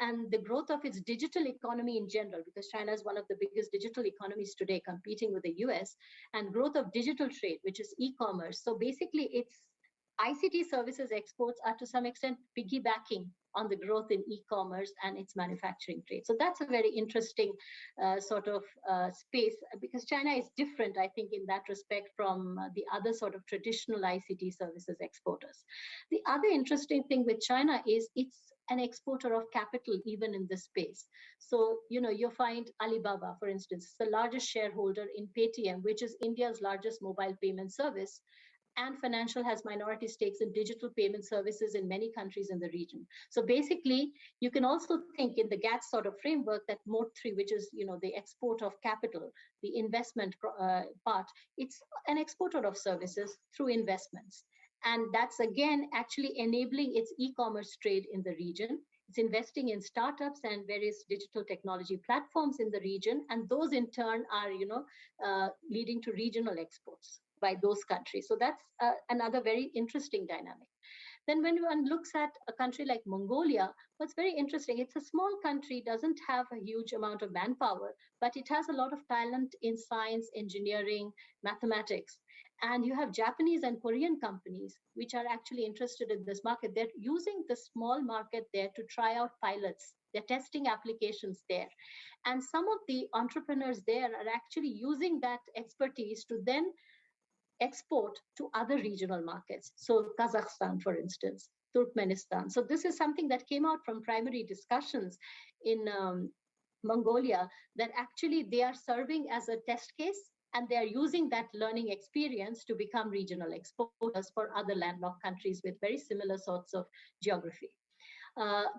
[SPEAKER 8] and the growth of its digital economy in general, because China is one of the biggest digital economies today, competing with the US, and growth of digital trade, which is e-commerce. So basically, its ICT services exports are to some extent piggybacking on the growth in e-commerce and its manufacturing trade. So that's a very interesting sort of space, because China is different, I think, in that respect from the other sort of traditional ICT services exporters. The other interesting thing with China is it's an exporter of capital even in this space. So, you find Alibaba, for instance, is the largest shareholder in Paytm, which is India's largest mobile payment service. And financial has minority stakes in digital payment services in many countries in the region. So basically, you can also think in the GATS sort of framework that Mode 3, which is the export of capital, the investment part, it's an exporter of services through investments. And that's again actually enabling its e-commerce trade in the region. It's investing in startups and various digital technology platforms in the region, and those in turn are leading to regional exports by those countries. So that's another very interesting dynamic. Then when one looks at a country like Mongolia, what's very interesting, it's a small country, doesn't have a huge amount of manpower, but it has a lot of talent in science, engineering, mathematics. And you have Japanese and Korean companies which are actually interested in this market. They're using the small market there to try out pilots. They're testing applications there. And some of the entrepreneurs there are actually using that expertise to then export to other regional markets. So Kazakhstan, for instance, Turkmenistan. So this is something that came out from primary discussions in Mongolia, that actually they are serving as a test case, and they are using that learning experience to become regional exporters for other landlocked countries with very similar sorts of geography.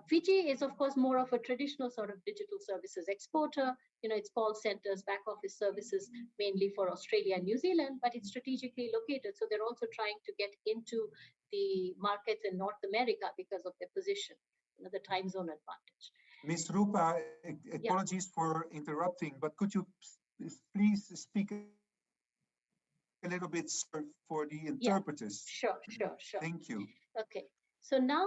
[SPEAKER 8] Fiji is, of course, more of a traditional sort of digital services exporter. It's call centers, back office services, mainly for Australia and New Zealand, but it's strategically located. So they're also trying to get into the markets in North America because of their position, the time zone advantage.
[SPEAKER 1] Ms. Rupa, apologies for interrupting, but could you please speak a little bit for the interpreters?
[SPEAKER 8] Sure.
[SPEAKER 1] Thank you.
[SPEAKER 8] Okay. So now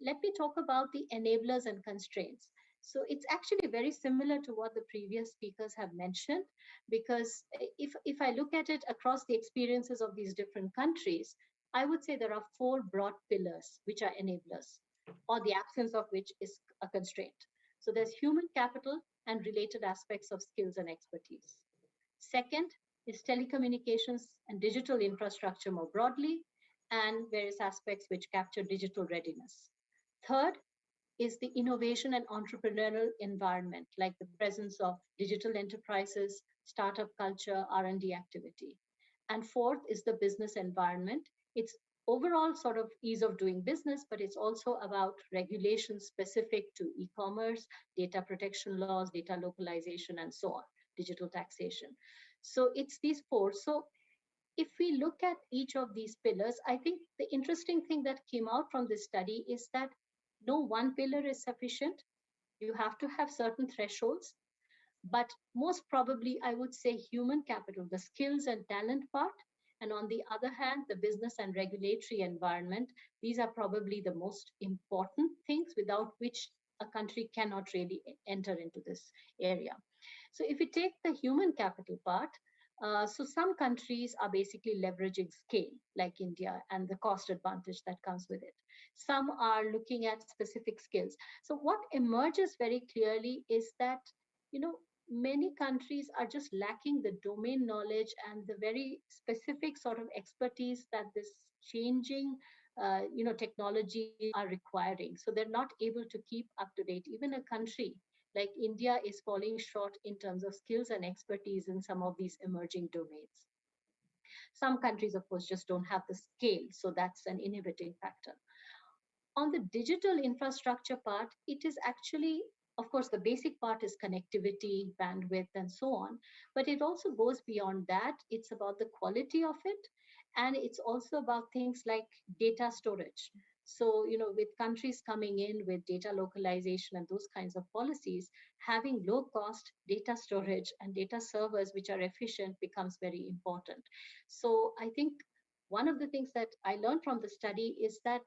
[SPEAKER 8] let me talk about the enablers and constraints. So it's actually very similar to what the previous speakers have mentioned, because if I look at it across the experiences of these different countries, I would say there are 4 broad pillars which are enablers, or the absence of which is a constraint. So there's human capital and related aspects of skills and expertise. Second is telecommunications and digital infrastructure more broadly, and various aspects which capture digital readiness. Third is the innovation and entrepreneurial environment, like the presence of digital enterprises, startup culture, R&D activity. And fourth is the business environment. It's overall sort of ease of doing business, but it's also about regulations specific to e-commerce, data protection laws, data localization, and so on, digital taxation. So it's these four. So if we look at each of these pillars, I think the interesting thing that came out from this study is that no one pillar is sufficient. You have to have certain thresholds, but most probably I would say human capital, the skills and talent part, and on the other hand, the business and regulatory environment, these are probably the most important things without which a country cannot really enter into this area. So if we take the human capital part, so some countries are basically leveraging scale, like India, and the cost advantage that comes with it. Some are looking at specific skills. So what emerges very clearly is that, many countries are just lacking the domain knowledge and the very specific sort of expertise that this changing, technology are requiring. So they're not able to keep up to date. Even a country like India is falling short in terms of skills and expertise in some of these emerging domains. Some countries, of course, just don't have the scale. So that's an inhibiting factor. On the digital infrastructure part, it is actually, of course, the basic part is connectivity, bandwidth, and so on. But it also goes beyond that. It's about the quality of it. And it's also about things like data storage. So, with countries coming in with data localization and those kinds of policies, having low cost data storage and data servers which are efficient becomes very important. So I think one of the things that I learned from the study is that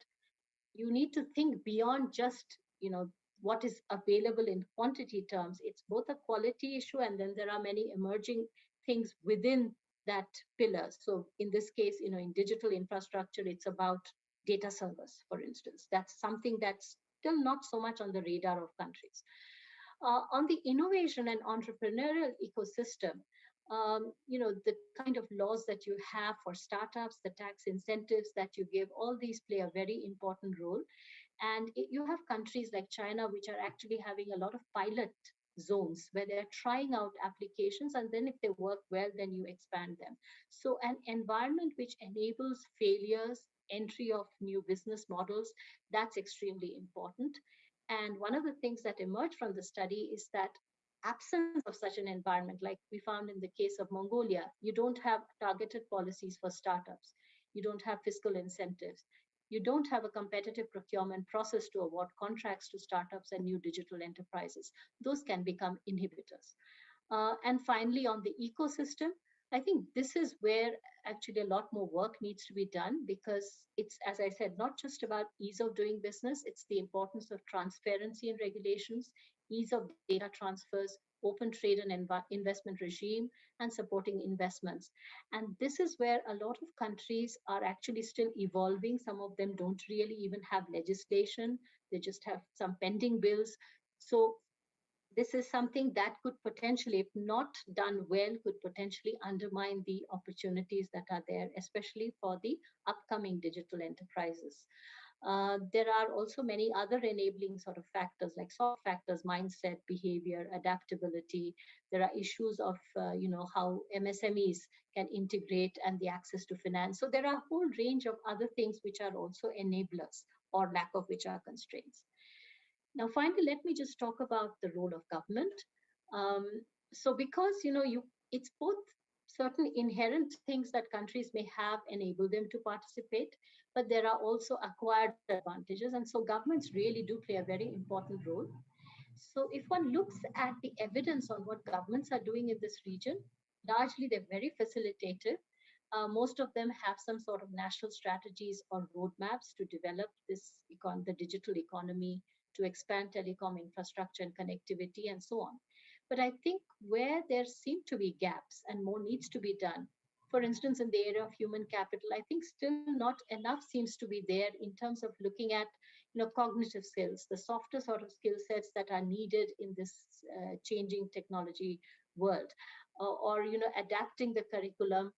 [SPEAKER 8] you need to think beyond just, what is available in quantity terms. It's both a quality issue, and then there are many emerging things within that pillar. So in this case, in digital infrastructure, it's about data servers, for instance. That's something that's still not so much on the radar of countries. On the innovation and entrepreneurial ecosystem, the kind of laws that you have for startups, the tax incentives that you give, all these play a very important role. And you have countries like China, which are actually having a lot of pilot zones where they're trying out applications, and then if they work well, then you expand them. So an environment which enables failures, entry of new business models, that's extremely important. And one of the things that emerged from the study is that absence of such an environment, like we found in the case of Mongolia, you don't have targeted policies for startups. You don't have fiscal incentives. You don't have a competitive procurement process to award contracts to startups and new digital enterprises. Those can become inhibitors. And finally, on the ecosystem, I think this is where actually a lot more work needs to be done, because it's, as I said, not just about ease of doing business, it's the importance of transparency in regulations, ease of data transfers, open trade and investment regime, and supporting investments. And this is where a lot of countries are actually still evolving. Some of them don't really even have legislation. They just have some pending bills. So this is something that could potentially, if not done well, could potentially undermine the opportunities that are there, especially for the upcoming digital enterprises. There are also many other enabling sort of factors like soft factors, mindset, behavior, adaptability. There are issues of, how MSMEs can integrate and the access to finance. So there are a whole range of other things which are also enablers, or lack of which are constraints. Now, finally, let me just talk about the role of government. So because, it's both certain inherent things that countries may have enable them to participate, but there are also acquired advantages. And so governments really do play a very important role. So if one looks at the evidence on what governments are doing in this region, largely they're very facilitative. Most of them have some sort of national strategies or roadmaps to develop the digital economy, to expand telecom infrastructure and connectivity, and so on. But I think where there seem to be gaps and more needs to be done, for instance, in the area of human capital, I think still not enough seems to be there in terms of looking at cognitive skills, the softer sort of skill sets that are needed in this changing technology world, or adapting the curriculum,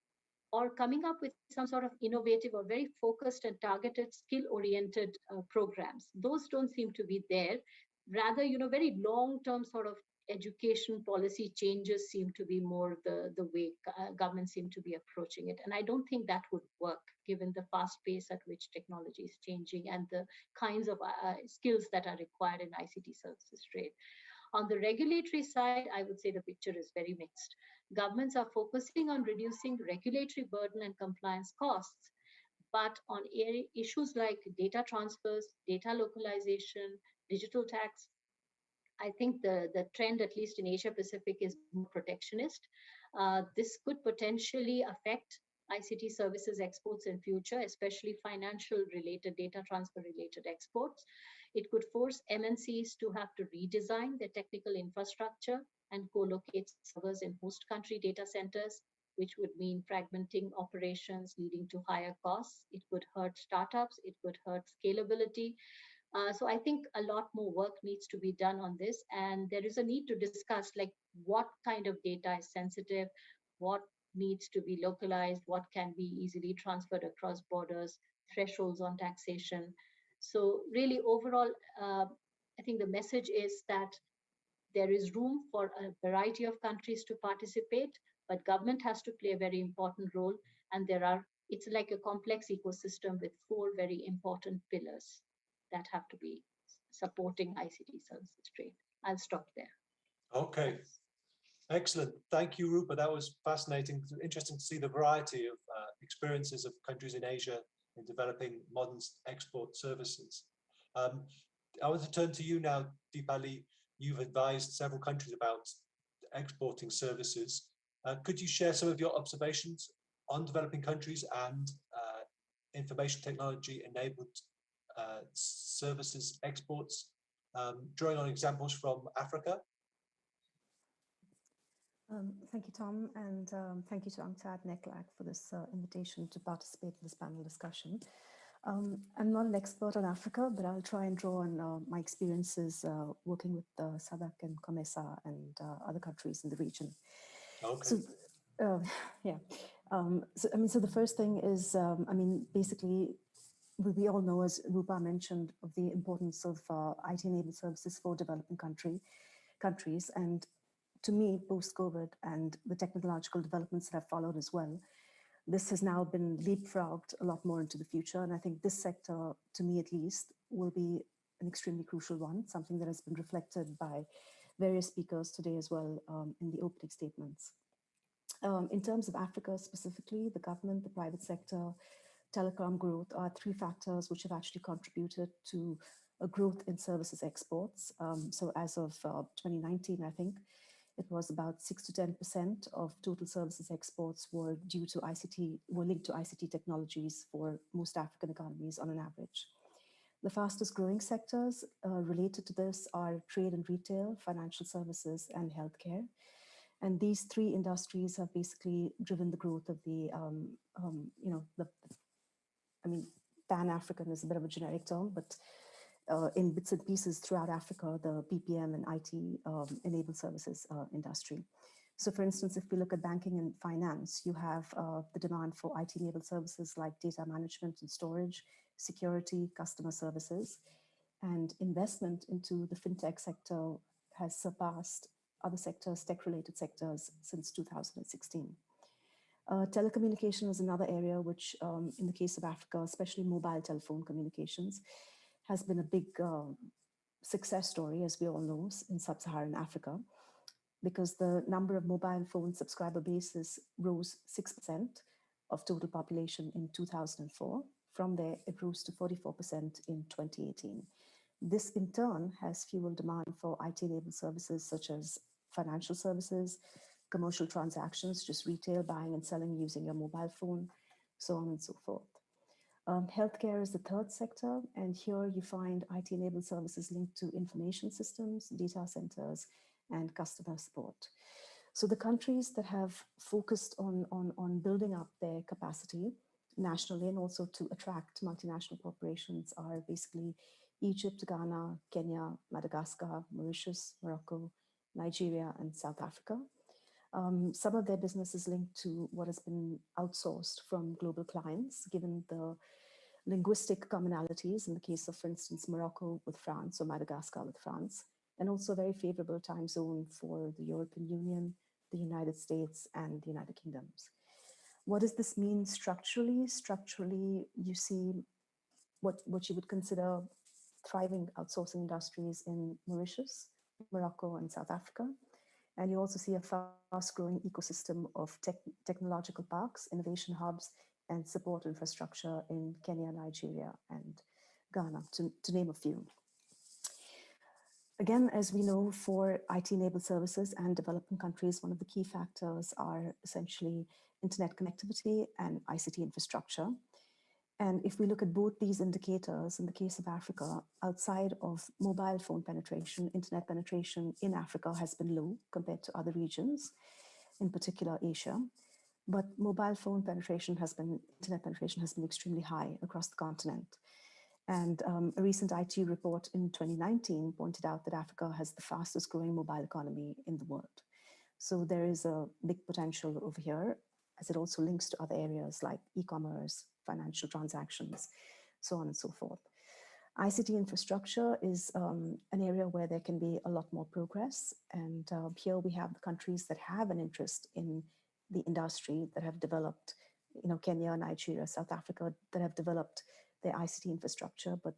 [SPEAKER 8] or coming up with some sort of innovative or very focused and targeted skill-oriented programs. Those don't seem to be there. Rather, very long-term sort of education policy changes seem to be more the way governments seem to be approaching it. And I don't think that would work given the fast pace at which technology is changing and the kinds of skills that are required in ICT services trade. On the regulatory side, I would say the picture is very mixed. Governments are focusing on reducing regulatory burden and compliance costs, but on issues like data transfers, data localization, digital tax, I think the trend, at least in Asia Pacific, is more protectionist. This could potentially affect ICT services exports in future, especially financial related, data transfer related exports. It could force MNCs to have to redesign their technical infrastructure and co-locate servers in host country data centers, which would mean fragmenting operations, leading to higher costs. It could hurt startups, it could hurt scalability. So I think a lot more work needs to be done on this, and there is a need to discuss like what kind of data is sensitive, what needs to be localized, what can be easily transferred across borders, thresholds on taxation. So really overall, I think the message is that there is room for a variety of countries to participate, but government has to play a very important role, and it's like a complex ecosystem with 4 very important pillars that have to be supporting ICT services trade. I'll stop there.
[SPEAKER 5] Okay, excellent. Thank you, Rupa. That was fascinating. Interesting to see the variety of experiences of countries in Asia in developing modern export services. I want to turn to you now, Deepali. You've advised several countries about exporting services. Could you share some of your observations on developing countries and information technology enabled services exports, drawing on examples from Africa?
[SPEAKER 9] Thank you, Tom, and thank you to UNCTAD and ECLAC for this invitation to participate in this panel discussion. I'm not an expert on Africa, but I'll try and draw on my experiences working with SADC and COMESA and other countries in the region.
[SPEAKER 5] Okay.
[SPEAKER 9] So, yeah. So the first thing is, basically, we all know, as Rupa mentioned, of the importance of IT-enabled services for developing countries. And to me, post-COVID and the technological developments that have followed as well, this has now been leapfrogged a lot more into the future. And I think this sector, to me at least, will be an extremely crucial one, something that has been reflected by various speakers today as well in the opening statements. In terms of Africa specifically, the government, the private sector, telecom growth are 3 factors which have actually contributed to a growth in services exports. So as of 2019, I think it was about 6 to 10% of total services exports were linked to ICT technologies for most African economies on an average. The fastest growing sectors related to this are trade and retail, financial services, and healthcare. And these 3 industries have basically driven the growth of the, Pan-African is a bit of a generic term, but in bits and pieces throughout Africa, the BPM and IT enabled services industry. So for instance, if we look at banking and finance, you have the demand for IT enabled services like data management and storage, security, customer services, and investment into the fintech sector has surpassed other sectors, tech-related sectors, since 2016. Telecommunication is another area which, in the case of Africa, especially mobile telephone communications, has been a big success story, as we all know, in sub-Saharan Africa, because the number of mobile phone subscriber bases rose 6% of total population in 2004. From there, it rose to 44% in 2018. This, in turn, has fueled demand for IT-enabled services such as financial services, commercial transactions, just retail buying and selling using your mobile phone, so on and so forth. Healthcare is the 3rd sector, and here you find IT-enabled services linked to information systems, data centers, and customer support. So the countries that have focused on building up their capacity nationally and also to attract multinational corporations are basically Egypt, Ghana, Kenya, Madagascar, Mauritius, Morocco, Nigeria, and South Africa. Some of their business is linked to what has been outsourced from global clients, given the linguistic commonalities in the case of, for instance, Morocco with France or Madagascar with France, and also a very favorable time zone for the European Union, the United States, and the United Kingdoms. What does this mean structurally? Structurally, you see what you would consider thriving outsourcing industries in Mauritius, Morocco, and South Africa. And you also see a fast-growing ecosystem of technological parks, innovation hubs, and support infrastructure in Kenya, Nigeria, and Ghana, to name a few. Again, as we know, for IT-enabled services and developing countries, one of the key factors are essentially internet connectivity and ICT infrastructure. And if we look at both these indicators, in the case of Africa, outside of mobile phone penetration, internet penetration in Africa has been low compared to other regions, in particular Asia. But mobile phone penetration internet penetration has been extremely high across the continent. And a recent IT report in 2019 pointed out that Africa has the fastest growing mobile economy in the world. So there is a big potential over here, as it also links to other areas like e-commerce, financial transactions, so on and so forth. ICT infrastructure is an area where there can be a lot more progress. And here we have the countries that have an interest in the industry that have developed, Kenya, Nigeria, South Africa, that have developed their ICT infrastructure, but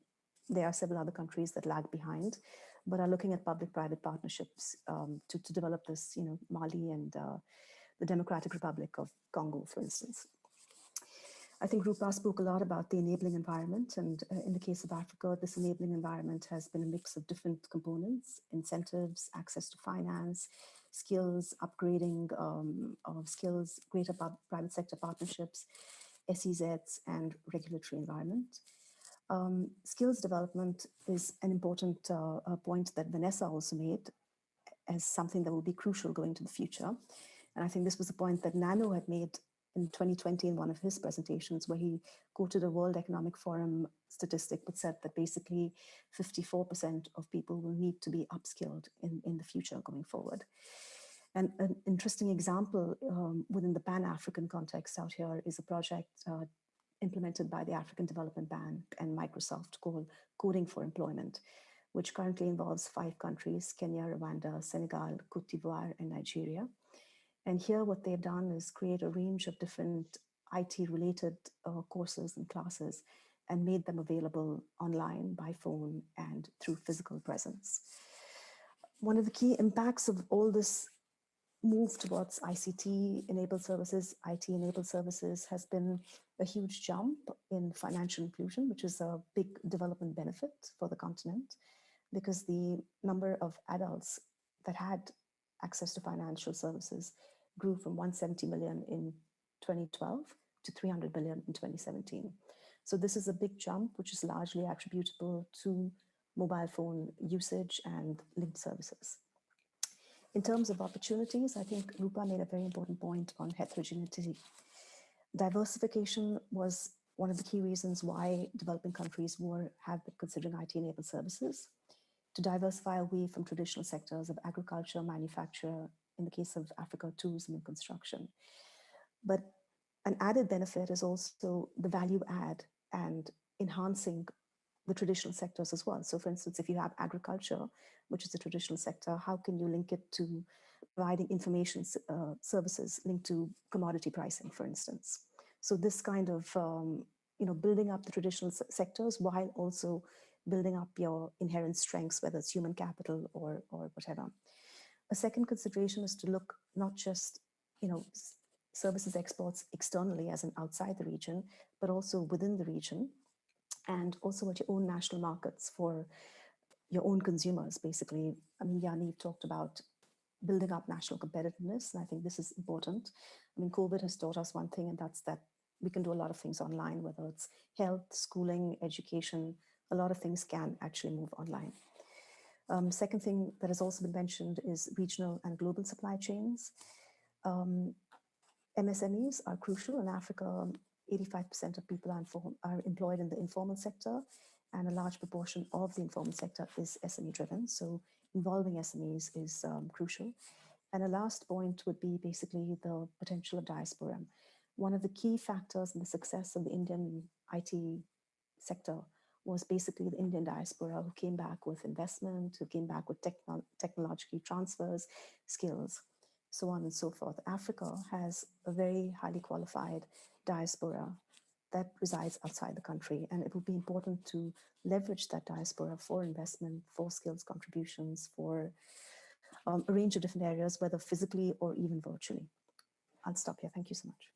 [SPEAKER 9] there are several other countries that lag behind, but are looking at public-private partnerships to develop this, Mali and the Democratic Republic of Congo, for instance. I think Rupa spoke a lot about the enabling environment, and in the case of Africa, this enabling environment has been a mix of different components: incentives, access to finance, skills, upgrading of skills, greater private sector partnerships, SEZs, and regulatory environment. Skills development is an important point that Vanessa also made as something that will be crucial going to the future. And I think this was a point that Nano had made in 2020 in one of his presentations, where he quoted a World Economic Forum statistic that said that basically 54% of people will need to be upskilled in the future going forward. And an interesting example within the Pan-African context out here is a project implemented by the African Development Bank and Microsoft called Coding for Employment, which currently involves 5 countries: Kenya, Rwanda, Senegal, Cote d'Ivoire, and Nigeria. And here what they've done is create a range of different IT-related courses and classes and made them available online, by phone, and through physical presence. One of the key impacts of all this move towards ICT-enabled services, IT-enabled services, has been a huge jump in financial inclusion, which is a big development benefit for the continent, because the number of adults that had access to financial services grew from 170 million in 2012 to 300 million in 2017. So this is a big jump, which is largely attributable to mobile phone usage and linked services. In terms of opportunities, I think Rupa made a very important point on heterogeneity. Diversification was one of the key reasons why developing countries have been considering IT-enabled services, to diversify away from traditional sectors of agriculture, manufacture, in the case of Africa, tourism and construction. But an added benefit is also the value add and enhancing the traditional sectors as well. So for instance, if you have agriculture, which is a traditional sector, how can you link it to providing information services linked to commodity pricing, for instance? So this kind of, building up the traditional sectors while also building up your inherent strengths, whether it's human capital or whatever. A second consideration is to look not just, services exports externally as in outside the region, but also within the region, and also at your own national markets for your own consumers, basically. I mean, Yaniv talked about building up national competitiveness, and I think this is important. I mean, COVID has taught us one thing, and that's that we can do a lot of things online, whether it's health, schooling, education. A lot of things can actually move online. Second thing that has also been mentioned is regional and global supply chains. MSMEs are crucial. In Africa, 85% of people are employed in the informal sector, and a large proportion of the informal sector is SME driven. So involving SMEs is crucial. And a last point would be basically the potential of diaspora. One of the key factors in the success of the Indian IT sector was basically the Indian diaspora who came back with investment, who came back with technological transfers, skills, so on and so forth. Africa has a very highly qualified diaspora that resides outside the country, and it will be important to leverage that diaspora for investment, for skills contributions, for a range of different areas, whether physically or even virtually. I'll stop here. Thank you so much.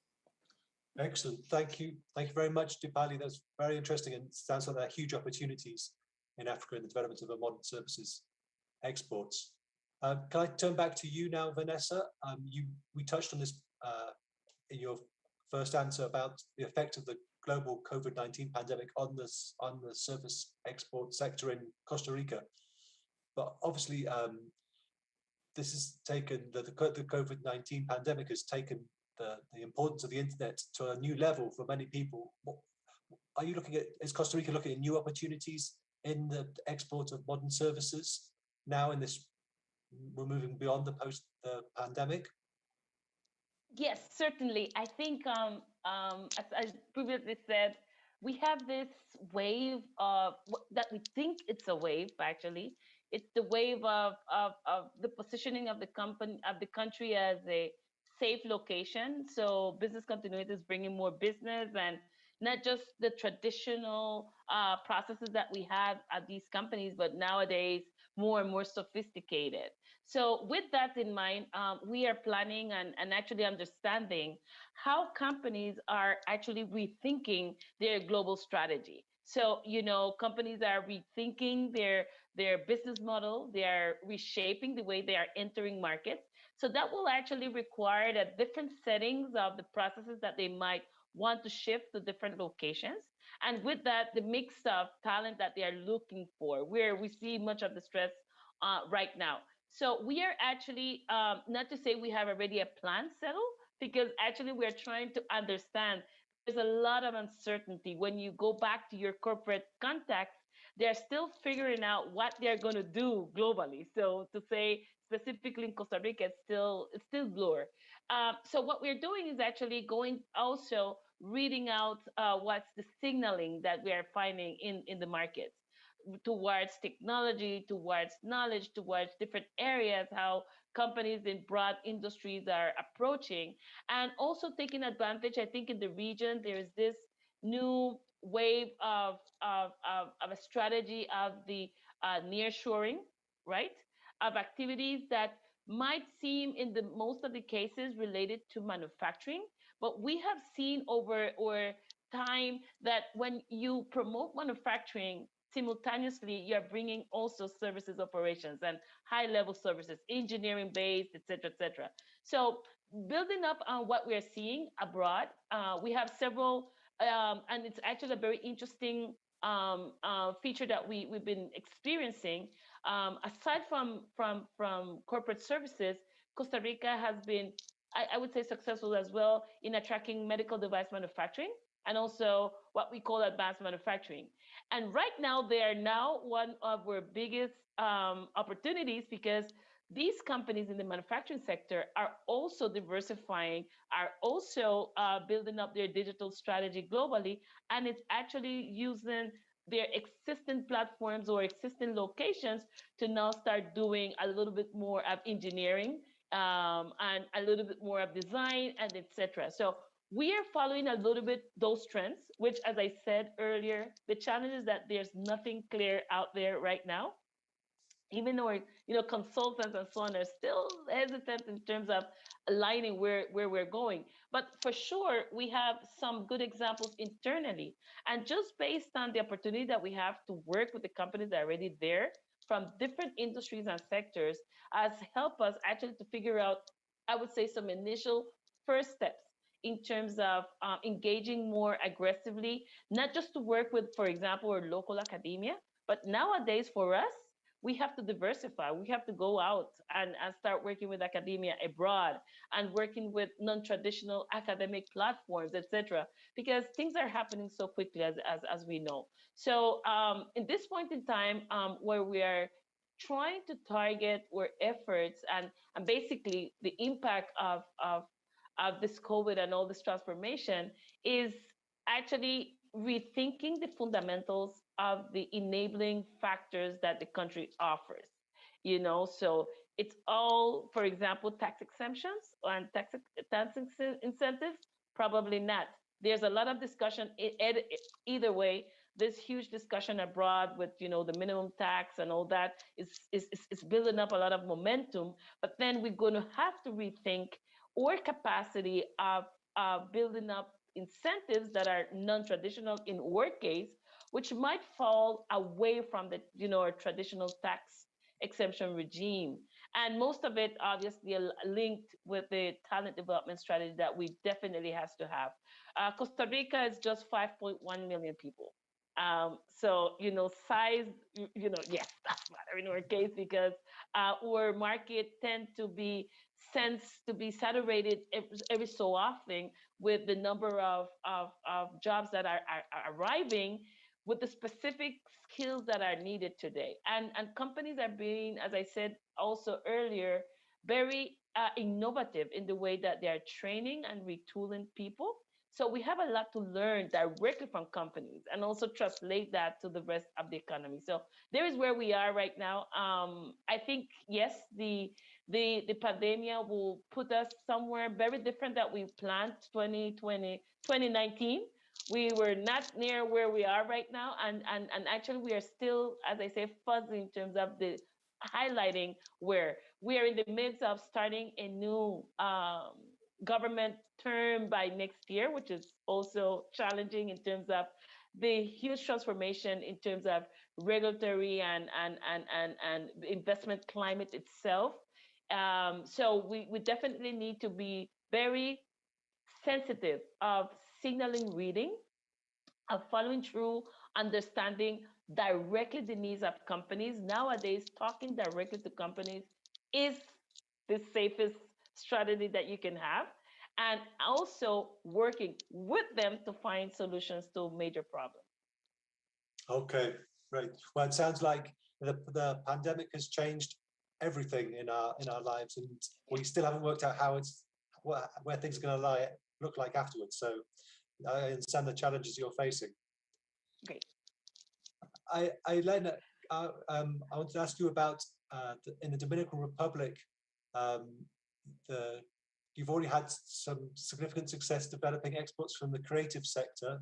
[SPEAKER 5] Excellent. Thank you. Thank you very much, Dipali. That's very interesting, and sounds like there are huge opportunities in Africa in the development of modern services exports. Can I turn back to you now, Vanessa? We touched on this in your first answer about the effect of the global COVID-19 pandemic on the service export sector in Costa Rica. But obviously, this has taken the COVID-19 pandemic has taken the importance of the internet to a new level for many people. What are you looking at? Is Costa Rica looking at new opportunities in the export of modern services now in this? We're moving beyond the post-pandemic.
[SPEAKER 6] Yes, certainly. I think, as I previously said, we have this wave of that we think it's a wave. Actually, it's the wave of the positioning of the country as a safe location. So business continuity is bringing more business, and not just the traditional processes that we have at these companies, but nowadays more and more sophisticated. So with that in mind, we are planning and actually understanding how companies are actually rethinking their global strategy. So, companies are rethinking their business model. They are reshaping the way they are entering markets. So that will actually require that different settings of the processes that they might want to shift to different locations. And with that, the mix of talent that they are looking for, where we see much of the stress right now. So we are actually, not to say we have already a plan settled, because actually we're trying to understand there's a lot of uncertainty. When you go back to your corporate contacts, they're still figuring out what they're going to do globally. So to say specifically in Costa Rica, it's still blur. So what we're doing is actually going also reading out what's the signaling that we are finding in the markets towards technology, towards knowledge, towards different areas, how companies in broad industries are approaching, and also taking advantage. I think in the region, there's this new wave of a strategy of the nearshoring, right? Of activities that might seem in the most of the cases related to manufacturing, but we have seen over time that when you promote manufacturing, simultaneously you're bringing also services operations and high level services, engineering based, et cetera. So building up on what we're seeing abroad, we have several, and it's actually a very interesting feature that we've been experiencing. Aside from corporate services, Costa Rica has been, I would say, successful as well in attracting medical device manufacturing and also what we call advanced manufacturing. And right now, they are now one of our biggest opportunities, because these companies in the manufacturing sector are also diversifying, are also building up their digital strategy globally, and it's actually using their existing platforms or existing locations to now start doing a little bit more of engineering and a little bit more of design and etc. So we are following a little bit those trends, which, as I said earlier, the challenge is that there's nothing clear out there right now. Even though consultants and so on are still hesitant in terms of aligning where we're going. But for sure, we have some good examples internally. And just based on the opportunity that we have to work with the companies that are already there from different industries and sectors, has helped us actually to figure out, I would say, some initial first steps in terms of engaging more aggressively, not just to work with, for example, our local academia, but nowadays for us, we have to diversify. We have to go out and start working with academia abroad and working with non-traditional academic platforms, etc., because things are happening so quickly, as we know. So in this point in time, where we are trying to target our efforts and basically the impact of this COVID and all this transformation is actually rethinking the fundamentals of the enabling factors that the country offers. So it's all, for example, tax exemptions and tax incentives. Probably not. There's a lot of discussion either way. This huge discussion abroad with the minimum tax and all that is building up a lot of momentum. But then we're going to have to rethink our capacity of building up incentives that are non-traditional in our case, which might fall away from the our traditional tax exemption regime. And most of it obviously linked with the talent development strategy that we definitely has to have. Costa Rica is just 5.1 million people. So, size, yes, that's matter in our case because our market tend to be saturated every so often with the number of jobs that are arriving with the specific skills that are needed today. And companies are being, as I said also earlier, very innovative in the way that they are training and retooling people. So we have a lot to learn directly from companies and also translate that to the rest of the economy. So there is where we are right now. I think, yes, the pandemic will put us somewhere very different that we planned 2019. We were not near where we are right now. And actually we are still, as I say, fuzzy in terms of the highlighting where we are in the midst of starting a new government term by next year, which is also challenging in terms of the huge transformation in terms of regulatory and investment climate itself. So we definitely need to be very sensitive of signaling reading, of following through, understanding directly the needs of companies. Nowadays, talking directly to companies is the safest strategy that you can have, and also working with them to find solutions to major problems.
[SPEAKER 5] Okay, great. Well, it sounds like the pandemic has changed everything in our lives, and we still haven't worked out where things are going to look like afterwards. So I understand the challenges you're facing.
[SPEAKER 6] Great.
[SPEAKER 5] Elena, I wanted to ask you about in the Dominican Republic. You've already had some significant success developing exports from the creative sector,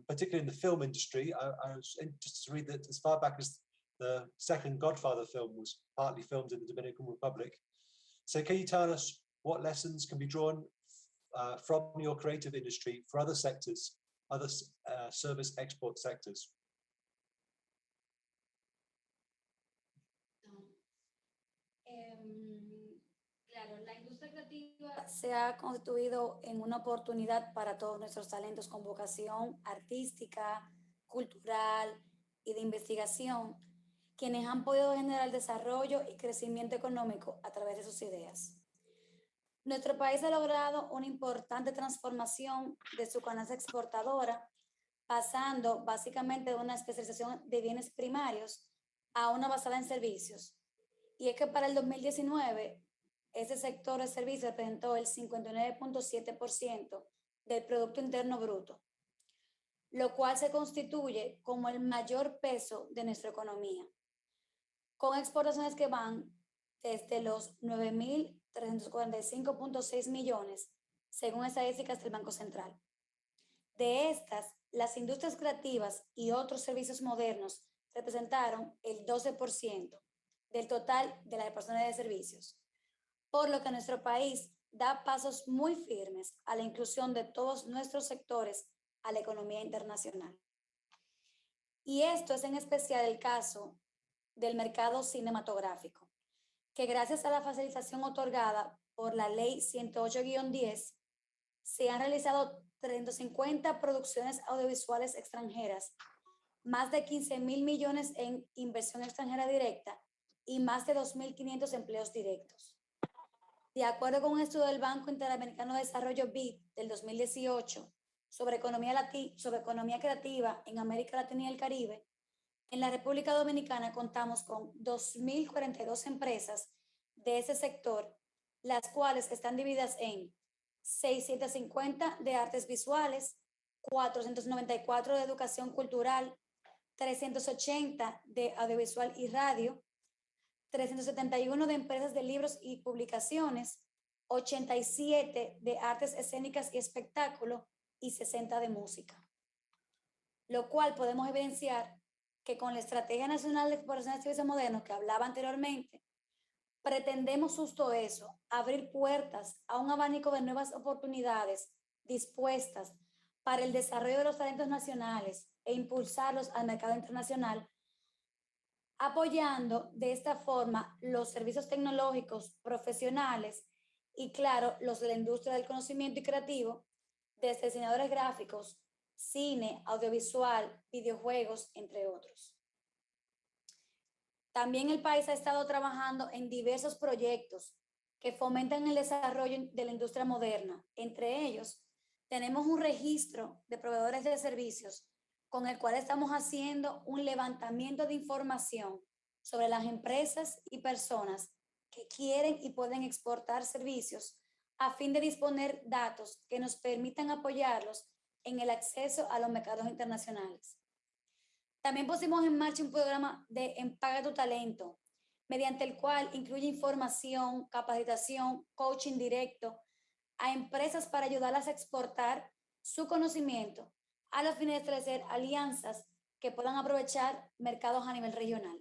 [SPEAKER 5] particularly in the film industry. I was interested to read that as far back as the second Godfather film was partly filmed in the Dominican Republic. So can you tell us what lessons can be drawn from your creative industry for other sectors, other service export sectors?
[SPEAKER 7] Claro, la industria creativa se ha constituido en una oportunidad para todos nuestros talentos con vocación artística, cultural y de investigación, quienes han podido generar desarrollo y crecimiento económico a través de sus ideas. Nuestro país ha logrado una importante transformación de su canasta exportadora, pasando básicamente de una especialización de bienes primarios a una basada en servicios. Y es que para el 2019, ese sector de servicios representó el 59.7% del Producto Interno Bruto, lo cual se constituye como el mayor peso de nuestra economía, con exportaciones que van desde los 9.345.6 millones, según estadísticas del Banco Central. De estas, las industrias creativas y otros servicios modernos representaron el 12% del total de las exportaciones de servicios, por lo que nuestro país da pasos muy firmes a la inclusión de todos nuestros sectores a la economía internacional. Y esto es en especial el caso del mercado cinematográfico, que gracias a la facilitación otorgada por la Ley 108-10, se han realizado 350 producciones audiovisuales extranjeras, más de 15.000 millones en inversión extranjera directa y más de 2.500 empleos directos. De acuerdo con un estudio del Banco Interamericano de Desarrollo BID del 2018 sobre economía creativa en América Latina y el Caribe, en la República Dominicana contamos con 2.042 empresas de ese sector, las cuales están divididas en 650 de artes visuales, 494 de educación cultural, 380 de audiovisual y radio, 371 de empresas de libros y publicaciones, 87 de artes escénicas y espectáculo y 60 de música. Lo cual podemos evidenciar que con la Estrategia Nacional de Exploración de Servicios Modernos que hablaba anteriormente, pretendemos justo eso, abrir puertas a un abanico de nuevas oportunidades dispuestas para el desarrollo de los talentos nacionales e impulsarlos al mercado internacional, apoyando de esta forma los servicios tecnológicos profesionales y, claro, los de la industria del conocimiento y creativo, desde diseñadores gráficos, cine, audiovisual, videojuegos, entre otros. También el país ha estado trabajando en diversos proyectos que fomentan el desarrollo de la industria moderna. Entre ellos, tenemos un registro de proveedores de servicios con el cual estamos haciendo un levantamiento de información sobre las empresas y personas que quieren y pueden exportar servicios a fin de disponer datos que nos permitan apoyarlos en el acceso a los mercados internacionales. También pusimos en marcha un programa de Empaga tu Talento, mediante el cual incluye información, capacitación, coaching directo a empresas para ayudarlas a exportar su conocimiento a los fines de establecer alianzas que puedan aprovechar mercados a nivel regional.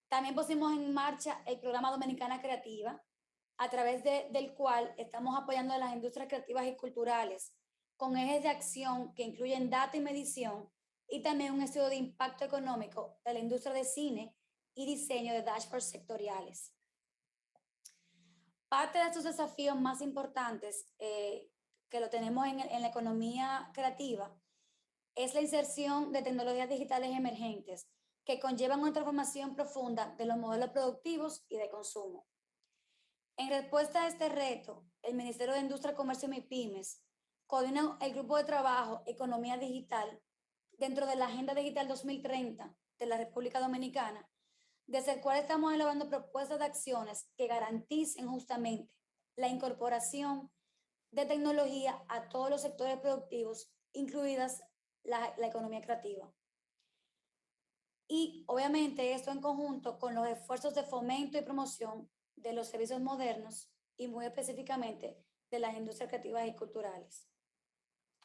[SPEAKER 7] También pusimos en marcha el programa Dominicana Creativa, a través del cual estamos apoyando a las industrias creativas y culturales con ejes de acción que incluyen data y medición y también un estudio de impacto económico de la industria de cine y diseño de dashboards sectoriales. Parte de estos desafíos más importantes que lo tenemos en la economía creativa es la inserción de tecnologías digitales emergentes que conllevan una transformación profunda de los modelos productivos y de consumo. En respuesta a este reto, el Ministerio de Industria, Comercio y MIPYMES coordina el grupo de trabajo Economía Digital dentro de la Agenda Digital 2030 de la República Dominicana, desde el cual estamos elaborando propuestas de acciones que garanticen justamente la incorporación de tecnología a todos los sectores productivos, incluidas la economía creativa. Y obviamente esto en conjunto con los esfuerzos de fomento y promoción de los servicios modernos y muy específicamente de las industrias creativas y culturales.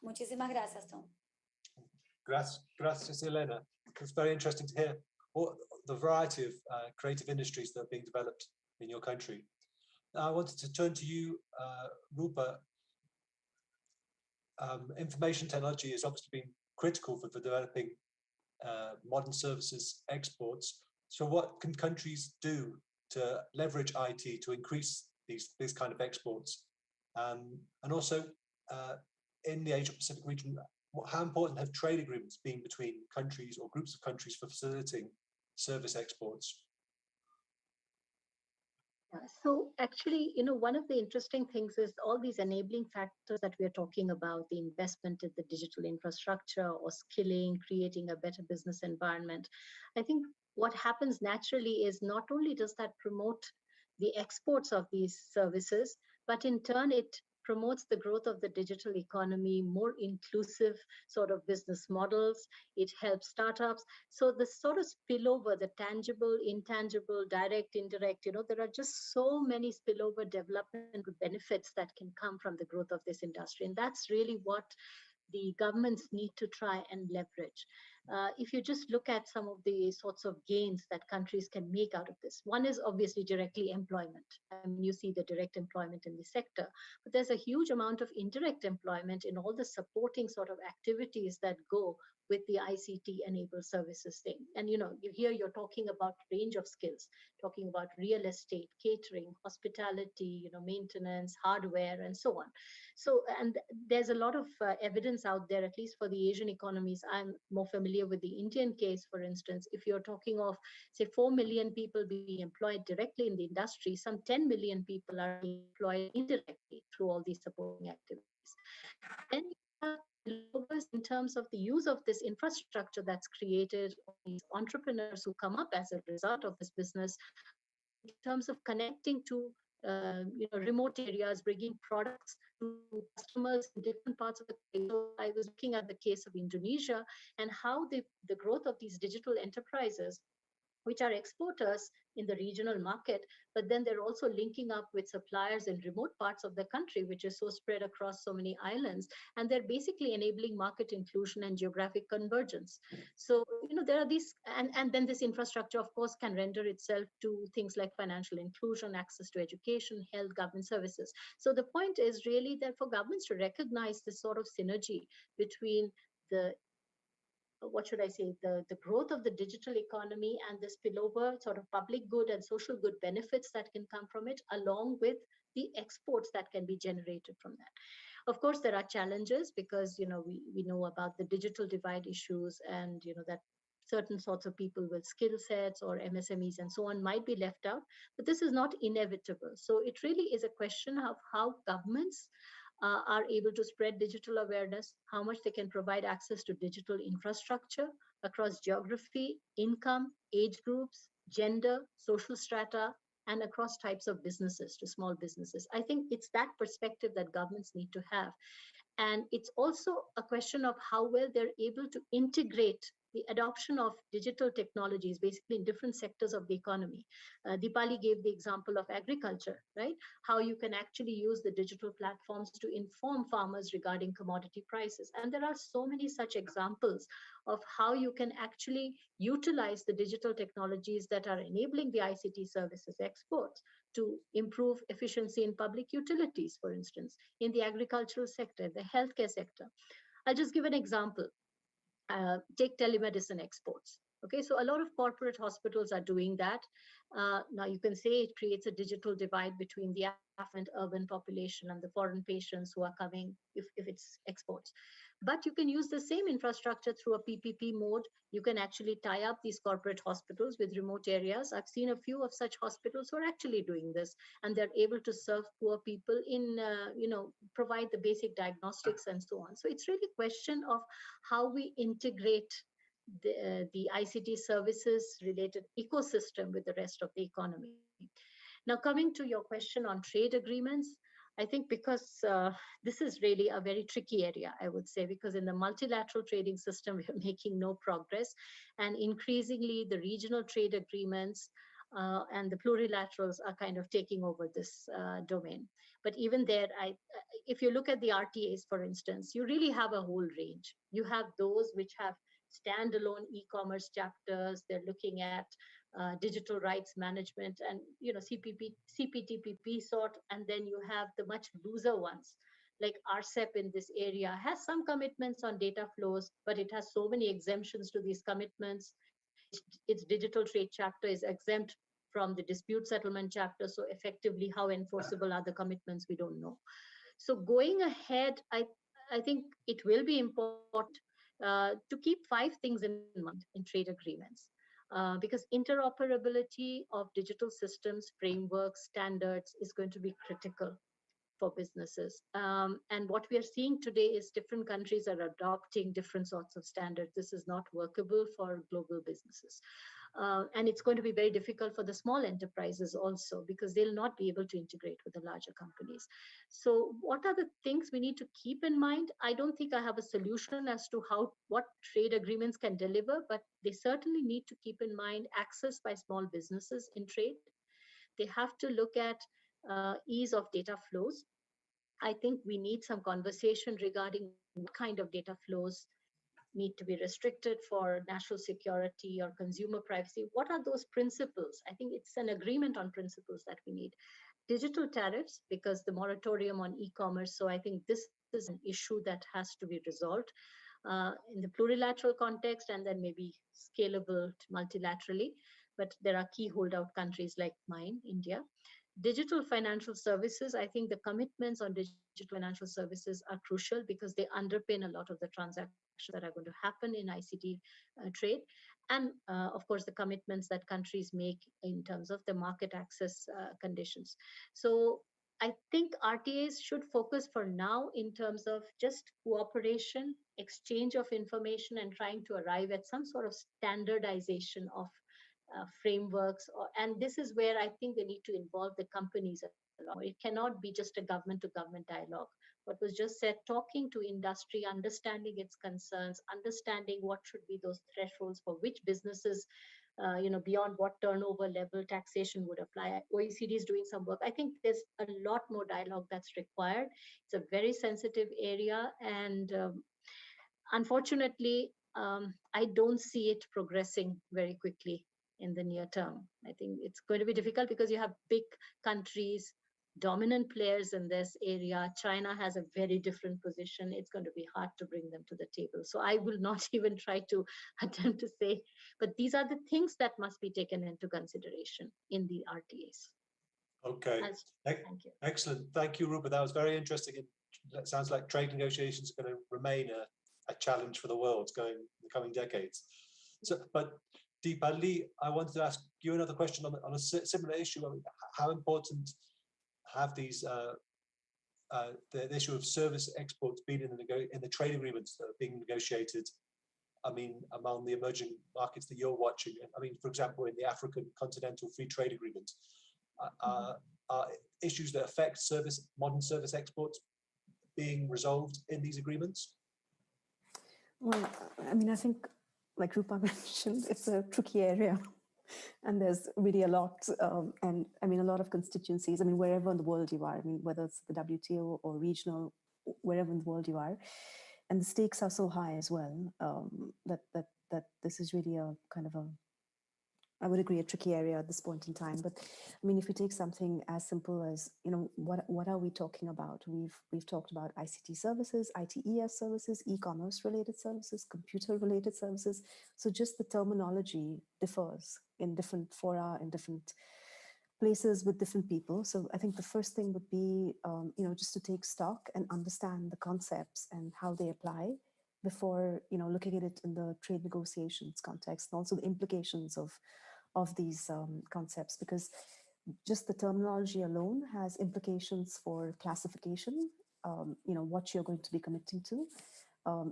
[SPEAKER 7] Muchísimas gracias, Tom.
[SPEAKER 5] Gracias, Elena. It's very interesting to hear all the variety of creative industries that are being developed in your country. Now, I wanted to turn to you, Rupa. Information technology has obviously been critical for developing modern services exports. So what can countries do to leverage IT to increase these kind of exports? And also in the Asia Pacific region, how important have trade agreements been between countries or groups of countries for facilitating service exports?
[SPEAKER 8] Yeah, so actually, one of the interesting things is all these enabling factors that we are talking about, the investment in the digital infrastructure or skilling, creating a better business environment. I think what happens naturally is not only does that promote the exports of these services, but in turn it promotes the growth of the digital economy, more inclusive sort of business models. It helps startups. So the sort of spillover, the tangible, intangible, direct, indirect, there are just so many spillover development benefits that can come from the growth of this industry. And that's really what the governments need to try and leverage. If you just look at some of the sorts of gains that countries can make out of this, one is obviously directly employment. I mean, you see the direct employment in the sector, but there's a huge amount of indirect employment in all the supporting sort of activities that go with the ICT-enabled services thing. And you're talking about range of skills, talking about real estate, catering, hospitality, maintenance, hardware, and so on. So, and there's a lot of evidence out there, at least for the Asian economies. I'm more familiar with the Indian case, for instance. If you're talking of, say, 4 million people being employed directly in the industry, some 10 million people are employed indirectly through all these supporting activities. Then in terms of the use of this infrastructure that's created, these entrepreneurs who come up as a result of this business, in terms of connecting to remote areas, bringing products to customers in different parts of the country. So I was looking at the case of Indonesia and how the growth of these digital enterprises, which are exporters in the regional market, but then they're also linking up with suppliers in remote parts of the country, which is so spread across so many islands. And they're basically enabling market inclusion and geographic convergence. So, there are these, and then this infrastructure, of course, can render itself to things like financial inclusion, access to education, health, government services. So the point is really that for governments to recognize this sort of synergy between the what should I say, the growth of the digital economy and the spillover sort of public good and social good benefits that can come from it, along with the exports that can be generated from that. Of course, there are challenges because, we know about the digital divide issues and, that certain sorts of people with skill sets or MSMEs and so on might be left out, but this is not inevitable. So it really is a question of how governments are able to spread digital awareness, how much they can provide access to digital infrastructure across geography, income, age groups, gender, social strata, and across types of businesses to small businesses. I think it's that perspective that governments need to have. And it's also a question of how well they're able to integrate the adoption of digital technologies, basically in different sectors of the economy. Dipali gave the example of agriculture, right? How you can actually use the digital platforms to inform farmers regarding commodity prices. And there are so many such examples of how you can actually utilize the digital technologies that are enabling the ICT services exports to improve efficiency in public utilities, for instance, in the agricultural sector, the healthcare sector. I'll just give an example. Take telemedicine exports. Okay, so a lot of corporate hospitals are doing that. Now you can say it creates a digital divide between the affluent urban population and the foreign patients who are coming if it's exports. But you can use the same infrastructure through a PPP mode. You can actually tie up these corporate hospitals with remote areas. I've seen a few of such hospitals who are actually doing this, and they're able to serve poor people in, provide the basic diagnostics and so on. So it's really a question of how we integrate the ICT services related ecosystem with the rest of the economy. Now, coming to your question on trade agreements, I think because this is really a very tricky area, I would say, because in the multilateral trading system, we are making no progress. And increasingly, the regional trade agreements and the plurilaterals are kind of taking over this domain. But even there, if you look at the RTAs, for instance, you really have a whole range. You have those which have standalone e-commerce chapters. They're looking at digital rights management and CPTPP sort, and then you have the much looser ones like RCEP in this area has some commitments on data flows, but it has so many exemptions to these commitments. Its digital trade chapter is exempt from the dispute settlement chapter, so effectively how enforceable are the commitments, we don't know. So going ahead, I think it will be important to keep 5 things in mind in trade agreements. Because interoperability of digital systems, frameworks, standards is going to be critical for businesses. And what we are seeing today is different countries are adopting different sorts of standards. This is not workable for global businesses. And it's going to be very difficult for the small enterprises also, because they'll not be able to integrate with the larger companies. So what are the things we need to keep in mind? I don't think I have a solution as to what trade agreements can deliver, but they certainly need to keep in mind access by small businesses in trade. They have to look at ease of data flows. I think we need some conversation regarding what kind of data flows need to be restricted for national security or consumer privacy. What are those principles? I think it's an agreement on principles that we need. Digital tariffs, because the moratorium on e-commerce. So I think this is an issue that has to be resolved in the plurilateral context and then maybe scalable multilaterally. But there are key holdout countries like mine, India. Digital financial services, I think the commitments on digital financial services are crucial because they underpin a lot of the transactions that are going to happen in ICT trade. And of course, the commitments that countries make in terms of the market access conditions. So I think RTAs should focus for now in terms of just cooperation, exchange of information, and trying to arrive at some sort of standardization of frameworks. And this is where I think they need to involve the companies It cannot be just a government to government dialogue. What was just said, talking to industry, understanding its concerns, understanding what should be those thresholds for which businesses, beyond what turnover level taxation would apply. OECD is doing some work. I think there's a lot more dialogue that's required. It's a very sensitive area, and unfortunately, I don't see it progressing very quickly in the near term. I think it's going to be difficult because you have big countries, dominant players in this area. China has a very different position. It's going to be hard to bring them to the table. So I will not even try to attempt to say, but these are the things that must be taken into consideration in the RTAs.
[SPEAKER 5] Okay,
[SPEAKER 8] Thank you.
[SPEAKER 5] Excellent. Thank you, Rupa. That was very interesting. It sounds like trade negotiations are going to remain a challenge for the world going in the coming decades. So, but Deepali, I wanted to ask you another question on a similar issue. I mean, how important have these the issue of service exports been in the trade agreements that are being negotiated? I mean, among the emerging markets that you're watching. I mean, for example, in the African Continental Free Trade Agreement, are issues that affect modern service exports being resolved in these agreements?
[SPEAKER 9] Well, I mean, I think, like Rupa mentioned, it's a tricky area. And there's really a lot, and I mean, a lot of constituencies. I mean, wherever in the world you are, I mean, whether it's the WTO or regional, wherever in the world you are, and the stakes are so high as well, that this is really a kind of I would agree, a tricky area at this point in time. But I mean, if we take something as simple as, what are we talking about? We've talked about ICT services, ITES services, e-commerce related services, computer related services. So just the terminology differs in different fora, in different places with different people. So I think the first thing would be, just to take stock and understand the concepts and how they apply before, looking at it in the trade negotiations context, and also the implications of these concepts, because just the terminology alone has implications for classification, what you're going to be committing to,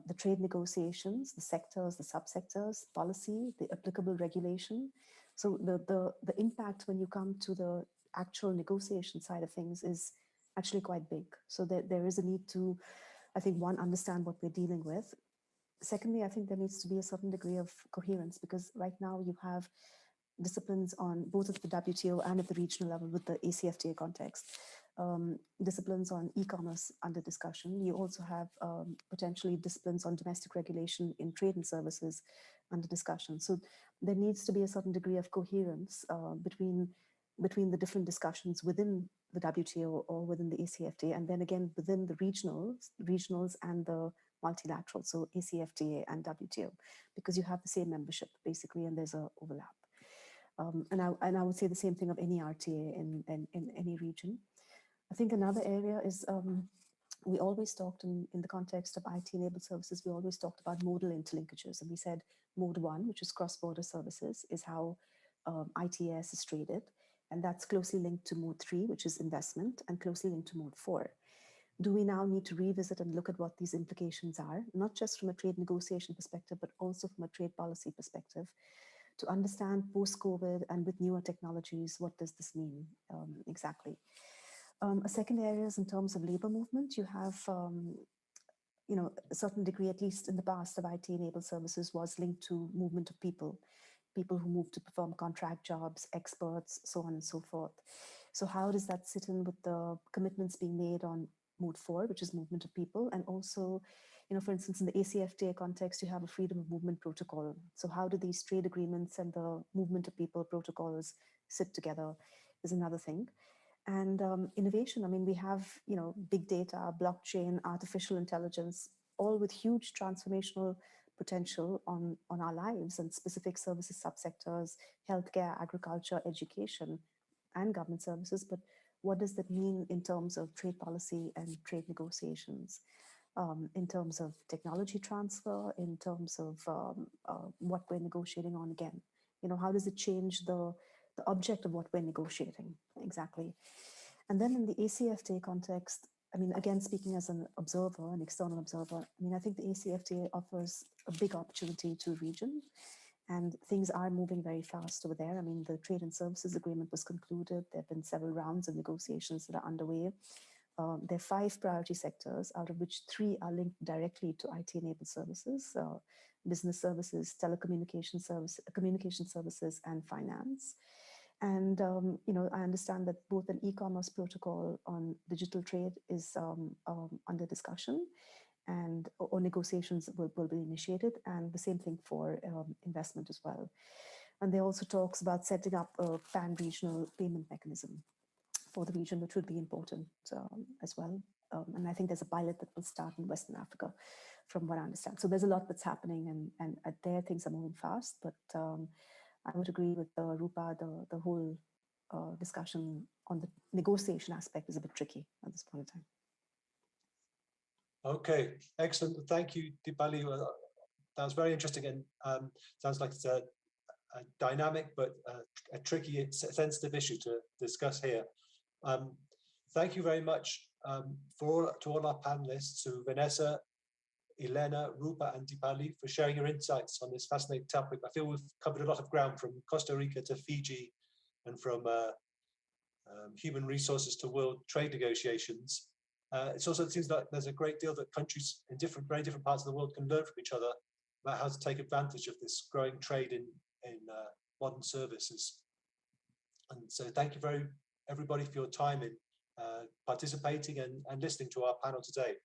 [SPEAKER 9] the trade negotiations, the sectors, the subsectors, policy, the applicable regulation. So the impact when you come to the actual negotiation side of things is actually quite big. So there is a need to, I think, one, understand what we're dealing with. Secondly, I think there needs to be a certain degree of coherence, because right now you have disciplines on both at the WTO and at the regional level with the ACFTA context, disciplines on e-commerce under discussion. You also have potentially disciplines on domestic regulation in trade and services under discussion. So there needs to be a certain degree of coherence between the different discussions within the WTO or within the ACFTA, and then again within the regionals and the multilateral, so ACFTA and WTO, because you have the same membership basically, and there's a overlap. And I would say the same thing of any RTA in any region. I think another area is we always talked in the context of IT-enabled services, we always talked about modal interlinkages, and we said mode 1, which is cross-border services, is how ITES is traded, and that's closely linked to mode 3, which is investment, and closely linked to mode 4. Do we now need to revisit and look at what these implications are, not just from a trade negotiation perspective, but also from a trade policy perspective, to understand post-COVID and with newer technologies, what does this mean exactly? A second area is in terms of labor movement. You have, a certain degree, at least in the past, of IT-enabled services was linked to movement of people who move to perform contract jobs, experts, so on and so forth. So how does that sit in with the commitments being made on mode 4, which is movement of people, and also, for instance, in the ACFTA context, you have a freedom of movement protocol. So how do these trade agreements and the movement of people protocols sit together is another thing. And innovation, I mean, we have, big data, blockchain, artificial intelligence, all with huge transformational potential on our lives and specific services subsectors, healthcare, agriculture, education, and government services. But what does that mean in terms of trade policy and trade negotiations? In terms of technology transfer, in terms of what we're negotiating on again. How does it change the object of what we're negotiating exactly? And then in the ACFTA context, I mean, again, speaking as an observer, an external observer, I mean, I think the ACFTA offers a big opportunity to the region. And things are moving very fast over there. I mean, the trade and services agreement was concluded. There have been several rounds of negotiations that are underway. There are 5 priority sectors, out of which 3 are linked directly to IT-enabled services, business services, telecommunication communication services, and finance. And I understand that both an e-commerce protocol on digital trade is under discussion, and or negotiations will be initiated, and the same thing for investment as well. And there also talks about setting up a pan-regional payment mechanism for the region, which would be important as well. And I think there's a pilot that will start in Western Africa, from what I understand. So there's a lot that's happening, and there things are moving fast. But I would agree with Rupa, the whole discussion on the negotiation aspect is a bit tricky at this point in time.
[SPEAKER 5] Okay, excellent. Thank you, Dipali. That was very interesting, and sounds like it's a dynamic but a tricky, sensitive issue to discuss here. Thank you very much to all our panelists, to Vanessa, Elena, Rupa, and Dipali, for sharing your insights on this fascinating topic. I feel we've covered a lot of ground, from Costa Rica to Fiji, and from human resources to world trade negotiations. It seems like there's a great deal that countries in very different parts of the world can learn from each other about how to take advantage of this growing trade in modern services. And so thank you everybody for your time in participating and listening to our panel today.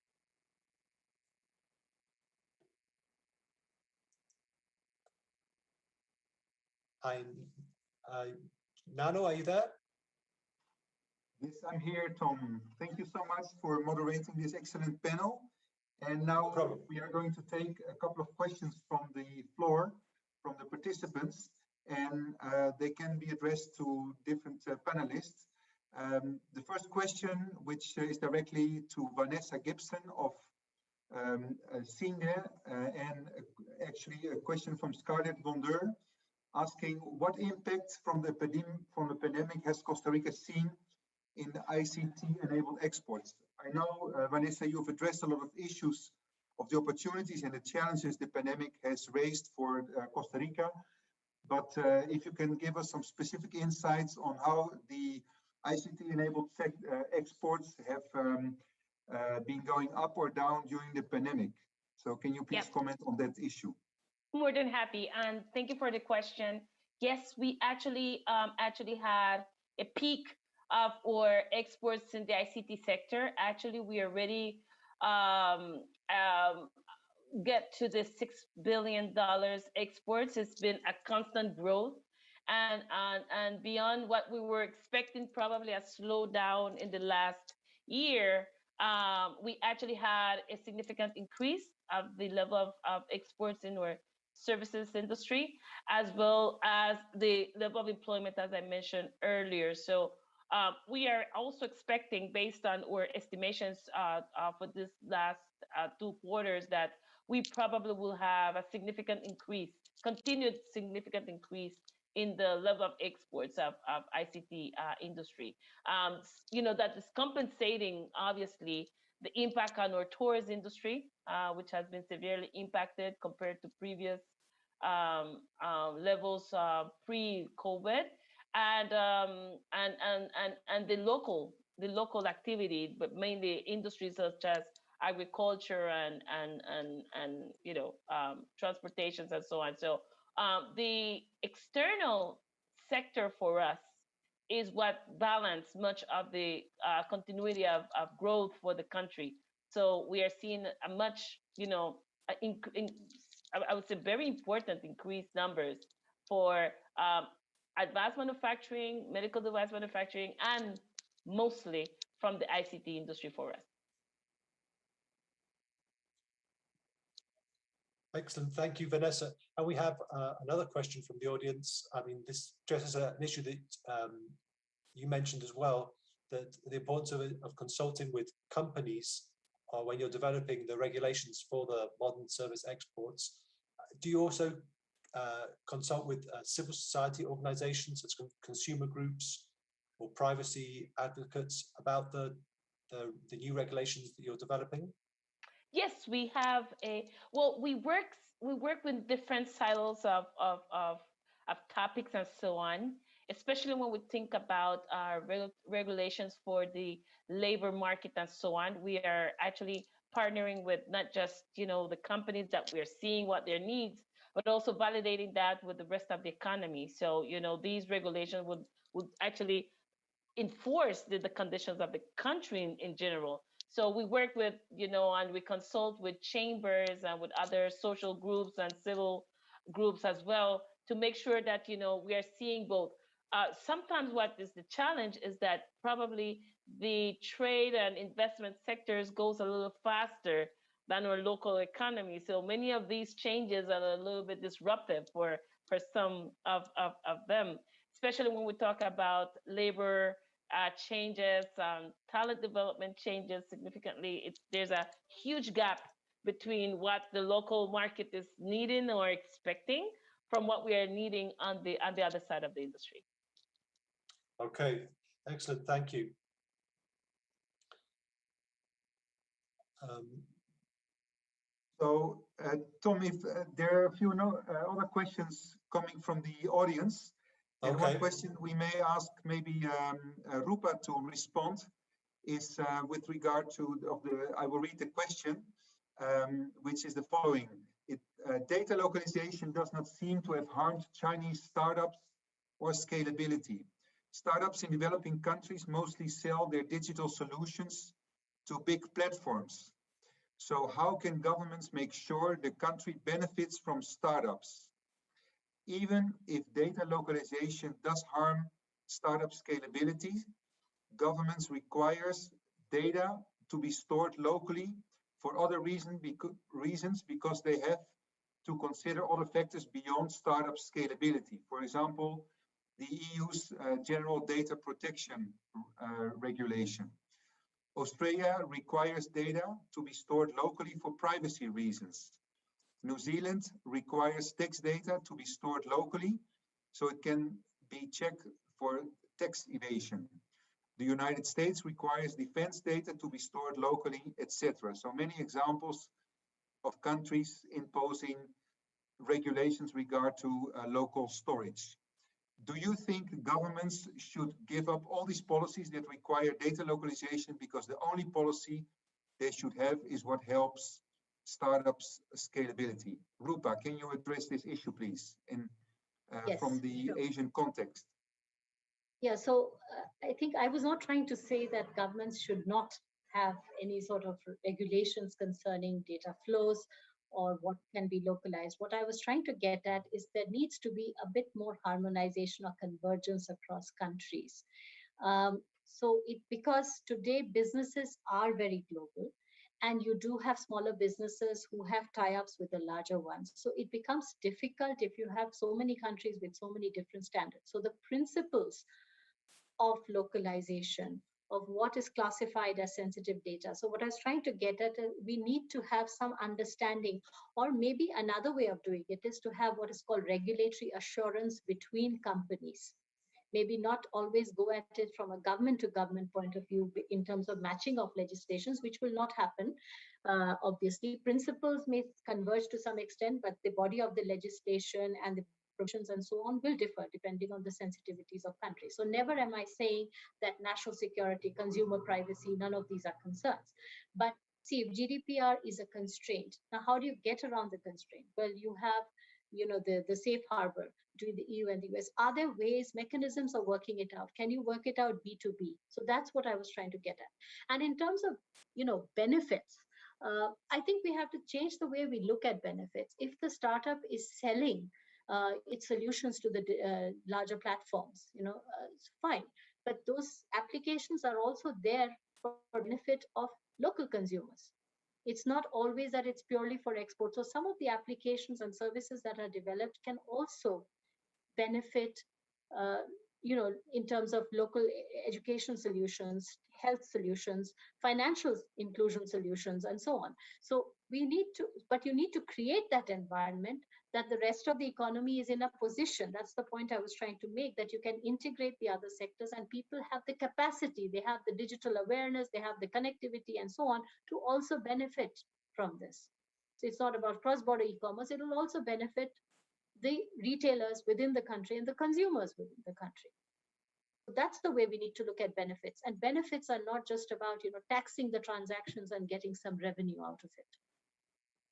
[SPEAKER 5] Nano, are you there?
[SPEAKER 1] Yes, I'm here, Tom. Thank you so much for moderating this excellent panel. And now we are going to take a couple of questions from the floor, from the participants, and they can be addressed to different panelists. The first question, which is directly to Vanessa Gibson of CINE, and actually a question from Scarlett Bonder, asking what impact from the pandemic has Costa Rica seen in the ICT-enabled exports? I know, Vanessa, you've addressed a lot of issues of the opportunities and the challenges the pandemic has raised for Costa Rica, but if you can give us some specific insights on how the ICT-enabled exports have been going up or down during the pandemic. So can you please comment on that issue?
[SPEAKER 6] More than happy, and thank you for the question. Yes, we actually had a peak of our exports in the ICT sector. Actually, we already get to the $6 billion exports. It's been a constant growth, and beyond what we were expecting, probably a slowdown in the last year. We actually had a significant increase of the level of exports in our services industry, as well as the level of employment, as I mentioned earlier. So we are also expecting, based on our estimations for this last 2 quarters, that we probably will have a significant increase, continued significant increase in the level of exports of ICT industry. That is compensating, obviously, the impact on our tourist industry, which has been severely impacted compared to previous levels pre-COVID, and the local activity, but mainly industries such as agriculture and transportations and so on. So the external sector for us is what balanced much of the continuity of growth for the country. So we are seeing a much, I would say, very important increased numbers for advanced manufacturing, medical device manufacturing, and mostly from the ICT industry for us.
[SPEAKER 5] Excellent, thank you, Vanessa. And we have another question from the audience. I mean, this addresses an issue that you mentioned as well, that the importance of consulting with companies when you're developing the regulations for the modern service exports. Do you also consult with civil society organizations, such as consumer groups or privacy advocates, about the new regulations that you're developing?
[SPEAKER 6] Yes, we have a, well, we work with different silos of topics and so on, especially when we think about regulations for the labor market and so on. We are actually partnering with not just, the companies that we're seeing what their needs, but also validating that with the rest of the economy. So, these regulations would actually enforce the conditions of the country in general. So we work with, and we consult with chambers and with other social groups and civil groups as well to make sure that, we are seeing both. Sometimes what is the challenge is that probably the trade and investment sectors goes a little faster than our local economy. So many of these changes are a little bit disruptive for some of them, especially when we talk about labor changes, talent development changes significantly. There's a huge gap between what the local market is needing or expecting from what we are needing on the other side of the industry.
[SPEAKER 5] Okay, excellent, thank you.
[SPEAKER 1] So, Tom, if there are a few other questions coming from the audience, and one question we may ask maybe Rupa to respond is with regard to I will read the question, which is the following. Data localization does not seem to have harmed Chinese startups or scalability. Startups in developing countries mostly sell their digital solutions to big platforms. So how can governments make sure the country benefits from startups? Even if data localization does harm startup scalability, governments requires data to be stored locally for other reasons because they have to consider other factors beyond startup scalability. For example, the EU's General Data Protection Regulation. Australia requires data to be stored locally for privacy reasons. New Zealand requires tax data to be stored locally so it can be checked for tax evasion. The United States requires defense data to be stored locally, etc. So many examples of countries imposing regulations regard to local storage. Do you think governments should give up all these policies that require data localization because the only policy they should have is what helps startups scalability? Rupa, can you address this issue, please,
[SPEAKER 8] Yes,
[SPEAKER 1] from the
[SPEAKER 8] sure.
[SPEAKER 1] Asian context?
[SPEAKER 8] Yeah, so I think I was not trying to say that governments should not have any sort of regulations concerning data flows or what can be localized. What I was trying to get at is there needs to be a bit more harmonization or convergence across countries. Because today businesses are very global, and you do have smaller businesses who have tie-ups with the larger ones. So it becomes difficult if you have so many countries with so many different standards. So the principles of localization, of what is classified as sensitive data. So what I was trying to get at, we need to have some understanding, or maybe another way of doing it is to have what is called regulatory assurance between companies. Maybe not always go at it from a government to government point of view in terms of matching of legislations, which will not happen. Obviously, principles may converge to some extent, but the body of the legislation and the provisions and so on will differ depending on the sensitivities of countries. So never am I saying that national security, consumer privacy, none of these are concerns. But see, if GDPR is a constraint, now how do you get around the constraint? Well, you have the safe harbor between the EU and the US. Are there ways, mechanisms of working it out? Can you work it out B2B? So that's what I was trying to get at. And in terms of, benefits, I think we have to change the way we look at benefits. If the startup is selling its solutions to the larger platforms, it's fine. But those applications are also there for benefit of local consumers. It's not always that it's purely for export. So some of the applications and services that are developed can also benefit, in terms of local education solutions, health solutions, financial inclusion solutions, and so on. So you need to create that environment that the rest of the economy is in a position. That's the point I was trying to make, that you can integrate the other sectors and people have the capacity, they have the digital awareness, they have the connectivity and so on to also benefit from this. So it's not about cross-border e-commerce. It will also benefit the retailers within the country and the consumers within the country. So that's the way we need to look at benefits. And benefits are not just about, taxing the transactions and getting some revenue out of it.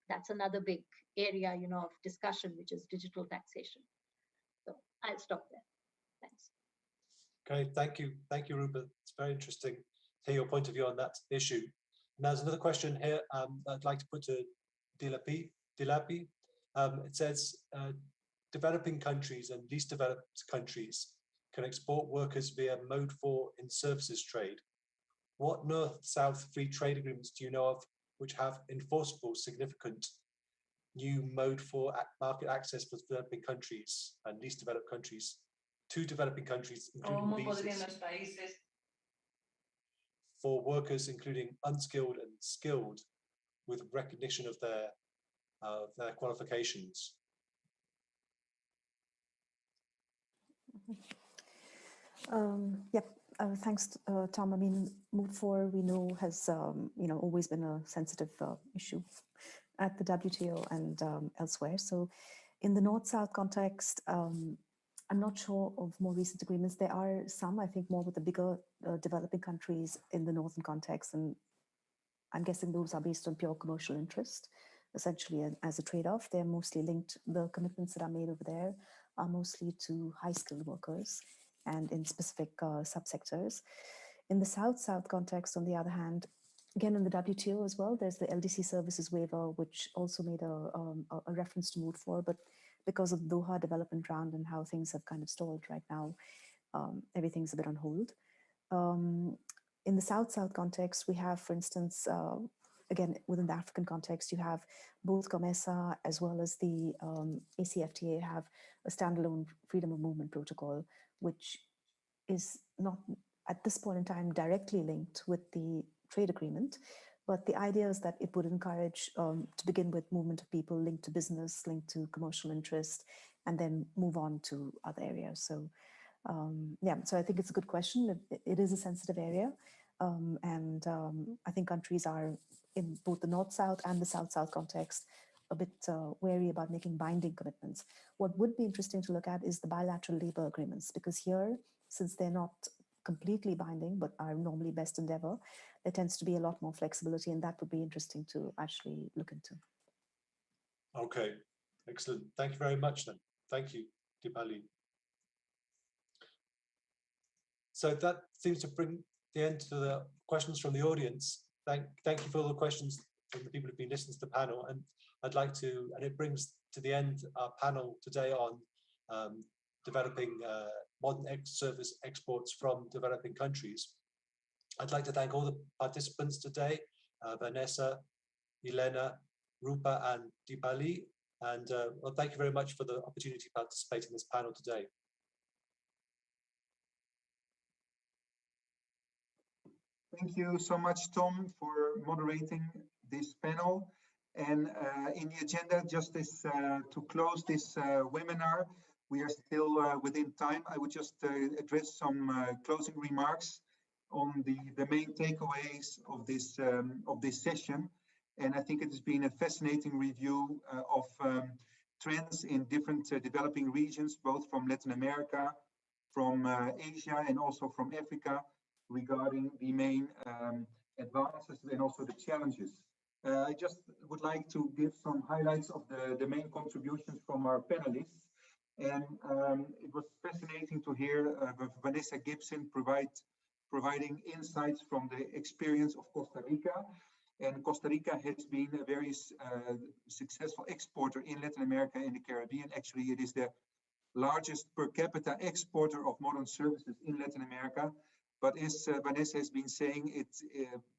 [SPEAKER 8] That's another big area, of discussion, which is digital taxation. So I'll stop there. Thanks.
[SPEAKER 5] Okay, thank you, Rupa. It's very interesting to hear your point of view on that issue. And there's another question here I'd like to put to Dilapi. It says, developing countries and least developed countries can export workers via Mode 4 in services trade. What North-South free trade agreements do you know of which have enforceable, significant new Mode 4 market access for developing countries and least developed countries to developing countries, including visas for workers, including unskilled and skilled, with recognition of their qualifications?
[SPEAKER 9] Yep. Thanks, Tom. I mean, Mode 4 we know has always been a sensitive issue at the WTO and elsewhere. So, in the North-South context, I'm not sure of more recent agreements. There are some, I think, more with the bigger developing countries in the northern context, and I'm guessing those are based on pure commercial interest, essentially as a trade-off. They're mostly linked. The commitments that are made over there are mostly to high-skilled workers and in specific subsectors. In the South-South context, on the other hand, again, in the WTO as well, there's the LDC services waiver, which also made a reference to Mode 4, but because of the Doha development round and how things have kind of stalled right now, everything's a bit on hold. In the South-South context, we have, for instance, again, within the African context, you have both COMESA as well as the ACFTA have a standalone freedom of movement protocol, which is not at this point in time directly linked with the trade agreement. But the idea is that it would encourage, to begin with, movement of people linked to business, linked to commercial interest, and then move on to other areas. So, yeah, so I think it's a good question. It is a sensitive area. And I think countries are, in both the North-South and the South-South context, a bit wary about making binding commitments. What would be interesting to look at is the bilateral labor agreements, because here, since they're not completely binding, but are normally best endeavor, there tends to be a lot more flexibility, and that would be interesting to actually look into.
[SPEAKER 5] Okay, excellent. Thank you very much then. Thank you, Dipali. So that seems to bring the end to the questions from the audience. Thank you for all the questions from the people who've been listening to the panel, and I'd like to, and it brings to the end our panel today on developing modern service exports from developing countries. I'd like to thank all the participants today, Vanessa, Elena, Rupa, and Dipali, and well, thank you very much for the opportunity to participate in this panel today.
[SPEAKER 1] Thank you so much, Tom, for moderating this panel. And in the agenda, just this, to close this webinar, we are still within time. I would just address some closing remarks on the main takeaways of this session. And I think it has been a fascinating review of trends in different developing regions, both from Latin America, from Asia, and also from Africa, regarding the main advances and also the challenges. I just would like to give some highlights of the main contributions from our panelists. And it was fascinating to hear Vanessa Gibson providing insights from the experience of Costa Rica. And Costa Rica has been a very successful exporter in Latin America and the Caribbean. Actually, it is the largest per capita exporter of modern services in Latin America. But as Vanessa has been saying,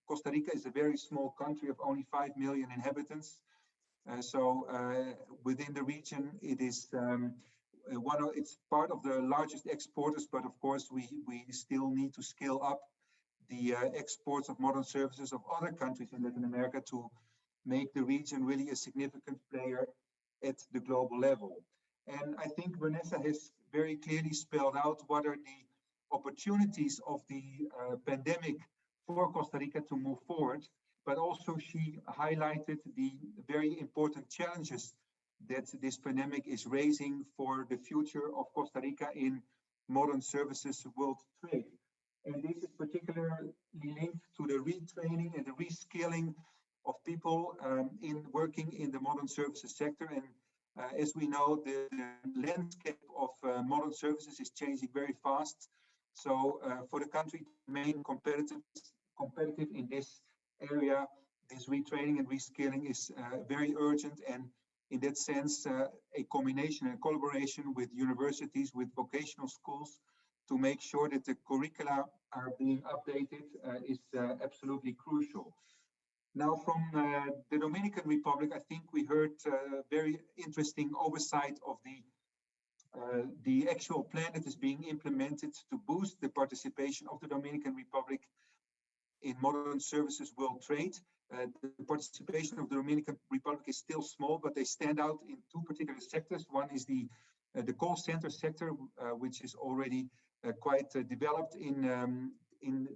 [SPEAKER 1] Costa Rica is a very small country of only 5 million inhabitants. So within the region, it is it's part of the largest exporters, but of course we still need to scale up the exports of modern services of other countries in Latin America to make the region really a significant player at the global level. And I think Vanessa has very clearly spelled out what are the opportunities of the pandemic for Costa Rica to move forward. but also she highlighted the very important challenges that this pandemic is raising for the future of Costa Rica in modern services world trade. And this is particularly linked to the retraining and the reskilling of people in working in the modern services sector. And as we know, the landscape of modern services is changing very fast. So for the country to remain competitive in this area, this retraining and reskilling is very urgent. And in that sense, a combination and collaboration with universities, with vocational schools, to make sure that the curricula are being updated is absolutely crucial. Now, from the Dominican Republic, I think we heard very interesting oversight of the actual plan that is being implemented to boost the participation of the Dominican Republic in modern services world trade. The participation of the Dominican Republic is still small, but they stand out in two particular sectors. One is the call center sector, which is already quite developed in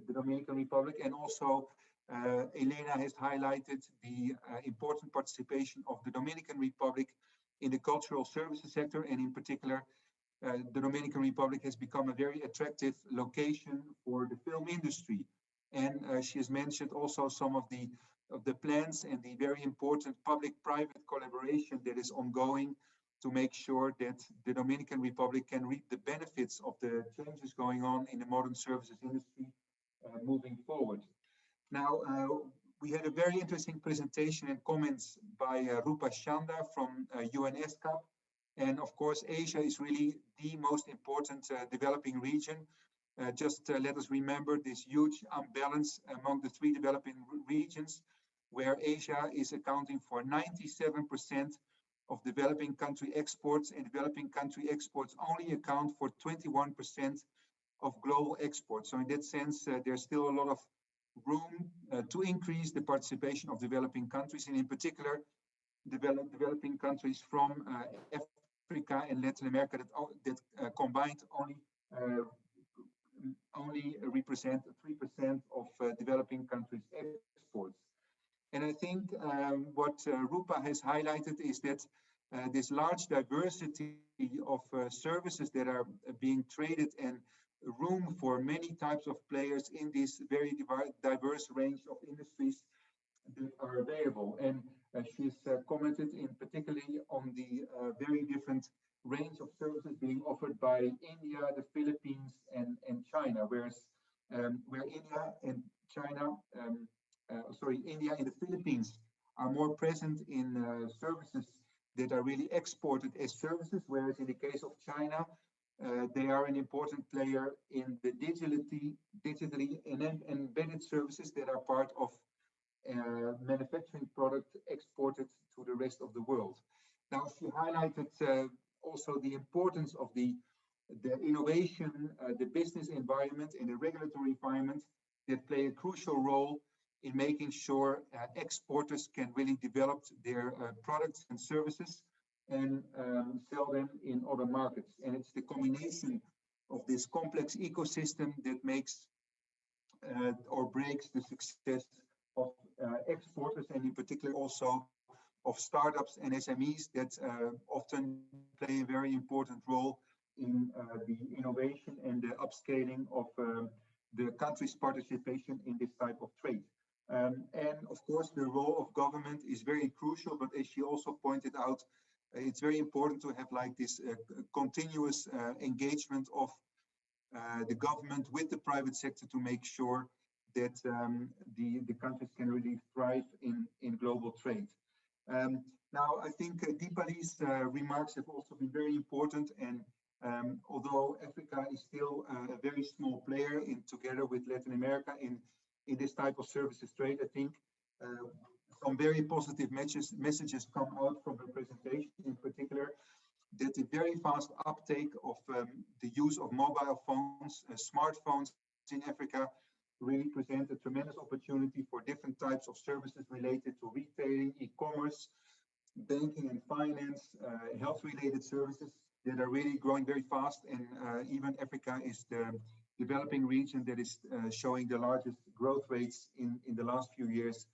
[SPEAKER 1] the Dominican Republic, and also Elena has highlighted the important participation of the Dominican Republic in the cultural services sector, and in particular, the Dominican Republic has become a very attractive location for the film industry. And she has mentioned also some of the plans and the very important public-private collaboration that is ongoing to make sure that the Dominican Republic can reap the benefits of the changes going on in the modern services industry moving forward. Now, we had a very interesting presentation and comments by Rupa Chanda from UNESCAP. And of course, Asia is really the most important developing region. Just let us remember this huge imbalance among the three developing regions, where Asia is accounting for 97% of developing country exports, and developing country exports only account for 21% of global exports. So in that sense, there's still a lot of room to increase the participation of developing countries, and in particular, developing countries from Africa and Latin America that combined only represent 3% of developing countries' exports. And I think what Rupa has highlighted is that this large diversity of services that are being traded and room for many types of players in this very diverse range of industries that are available. And she's commented in particularly on the very different range of services being offered by India, the Philippines, and China, whereas where India and China, India and the Philippines are more present in services that are really exported as services, whereas in the case of China, they are an important player in the digitally embedded services that are part of manufacturing product exported to the rest of the world. Now, she highlighted also the importance of the innovation, the business environment, and the regulatory environment that play a crucial role in making sure exporters can really develop their products and services and sell them in other markets. And it's the combination of this complex ecosystem that makes or breaks the success of exporters, and in particular also of startups and SMEs that often play a very important role in the innovation and the upscaling of the country's participation in this type of trade. And of course, the role of government is very crucial, but as she also pointed out, it's very important to have like this continuous engagement of the government with the private sector to make sure that the countries can really thrive in global trade. Now, I think Deepali's remarks have also been very important, and although Africa is still a very small player together with Latin America in this type of services trade, I think some very positive messages come out from the presentation, in particular, that the very fast uptake of the use of mobile phones, smartphones in Africa really present a tremendous opportunity for different types of services related to retailing, e-commerce, banking and finance, health-related services that are really growing very fast. And even Africa is the developing region that is showing the largest growth rates in the last few years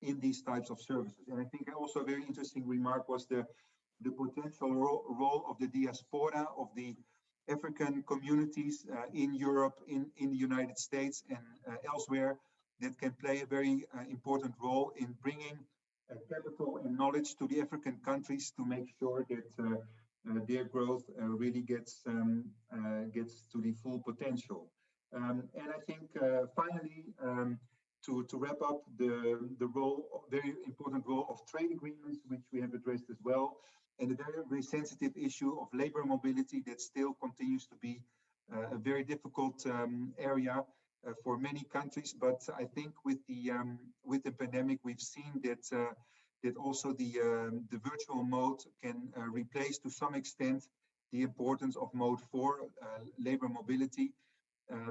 [SPEAKER 1] in these types of services. And I think also a very interesting remark was the potential role of the diaspora, of the African communities in Europe, in the United States and elsewhere, that can play a very important role in bringing capital and knowledge to the African countries to make sure that their growth really gets to the full potential. And I think finally, to wrap up the role, very important role of trade agreements, which we have addressed as well, and the very, very sensitive issue of labor mobility that still continues to be a very difficult area for many countries. But I think with the pandemic, we've seen that also the virtual mode can replace to some extent the importance of mode 4, labor mobility.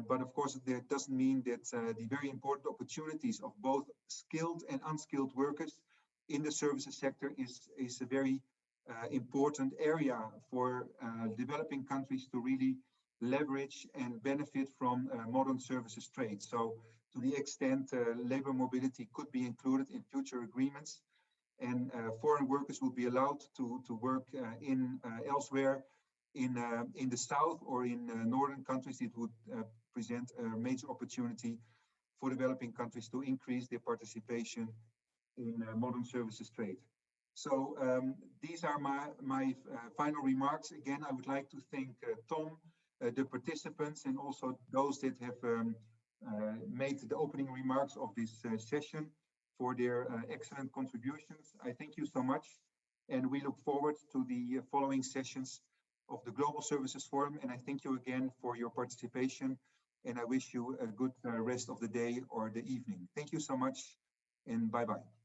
[SPEAKER 1] But of course, that doesn't mean that the very important opportunities of both skilled and unskilled workers in the services sector is a very important area for developing countries to really leverage and benefit from modern services trade. So to the extent labor mobility could be included in future agreements, and foreign workers will be allowed to work in elsewhere in the south or in northern countries, it would present a major opportunity for developing countries to increase their participation in modern services trade. So these are my final remarks. Again, I would like to thank Tom, the participants, and also those that have made the opening remarks of this session for their excellent contributions. I thank you so much, and we look forward to the following sessions of the Global Services Forum. And I thank you again for your participation, and I wish you a good rest of the day or the evening. Thank you so much, and bye-bye.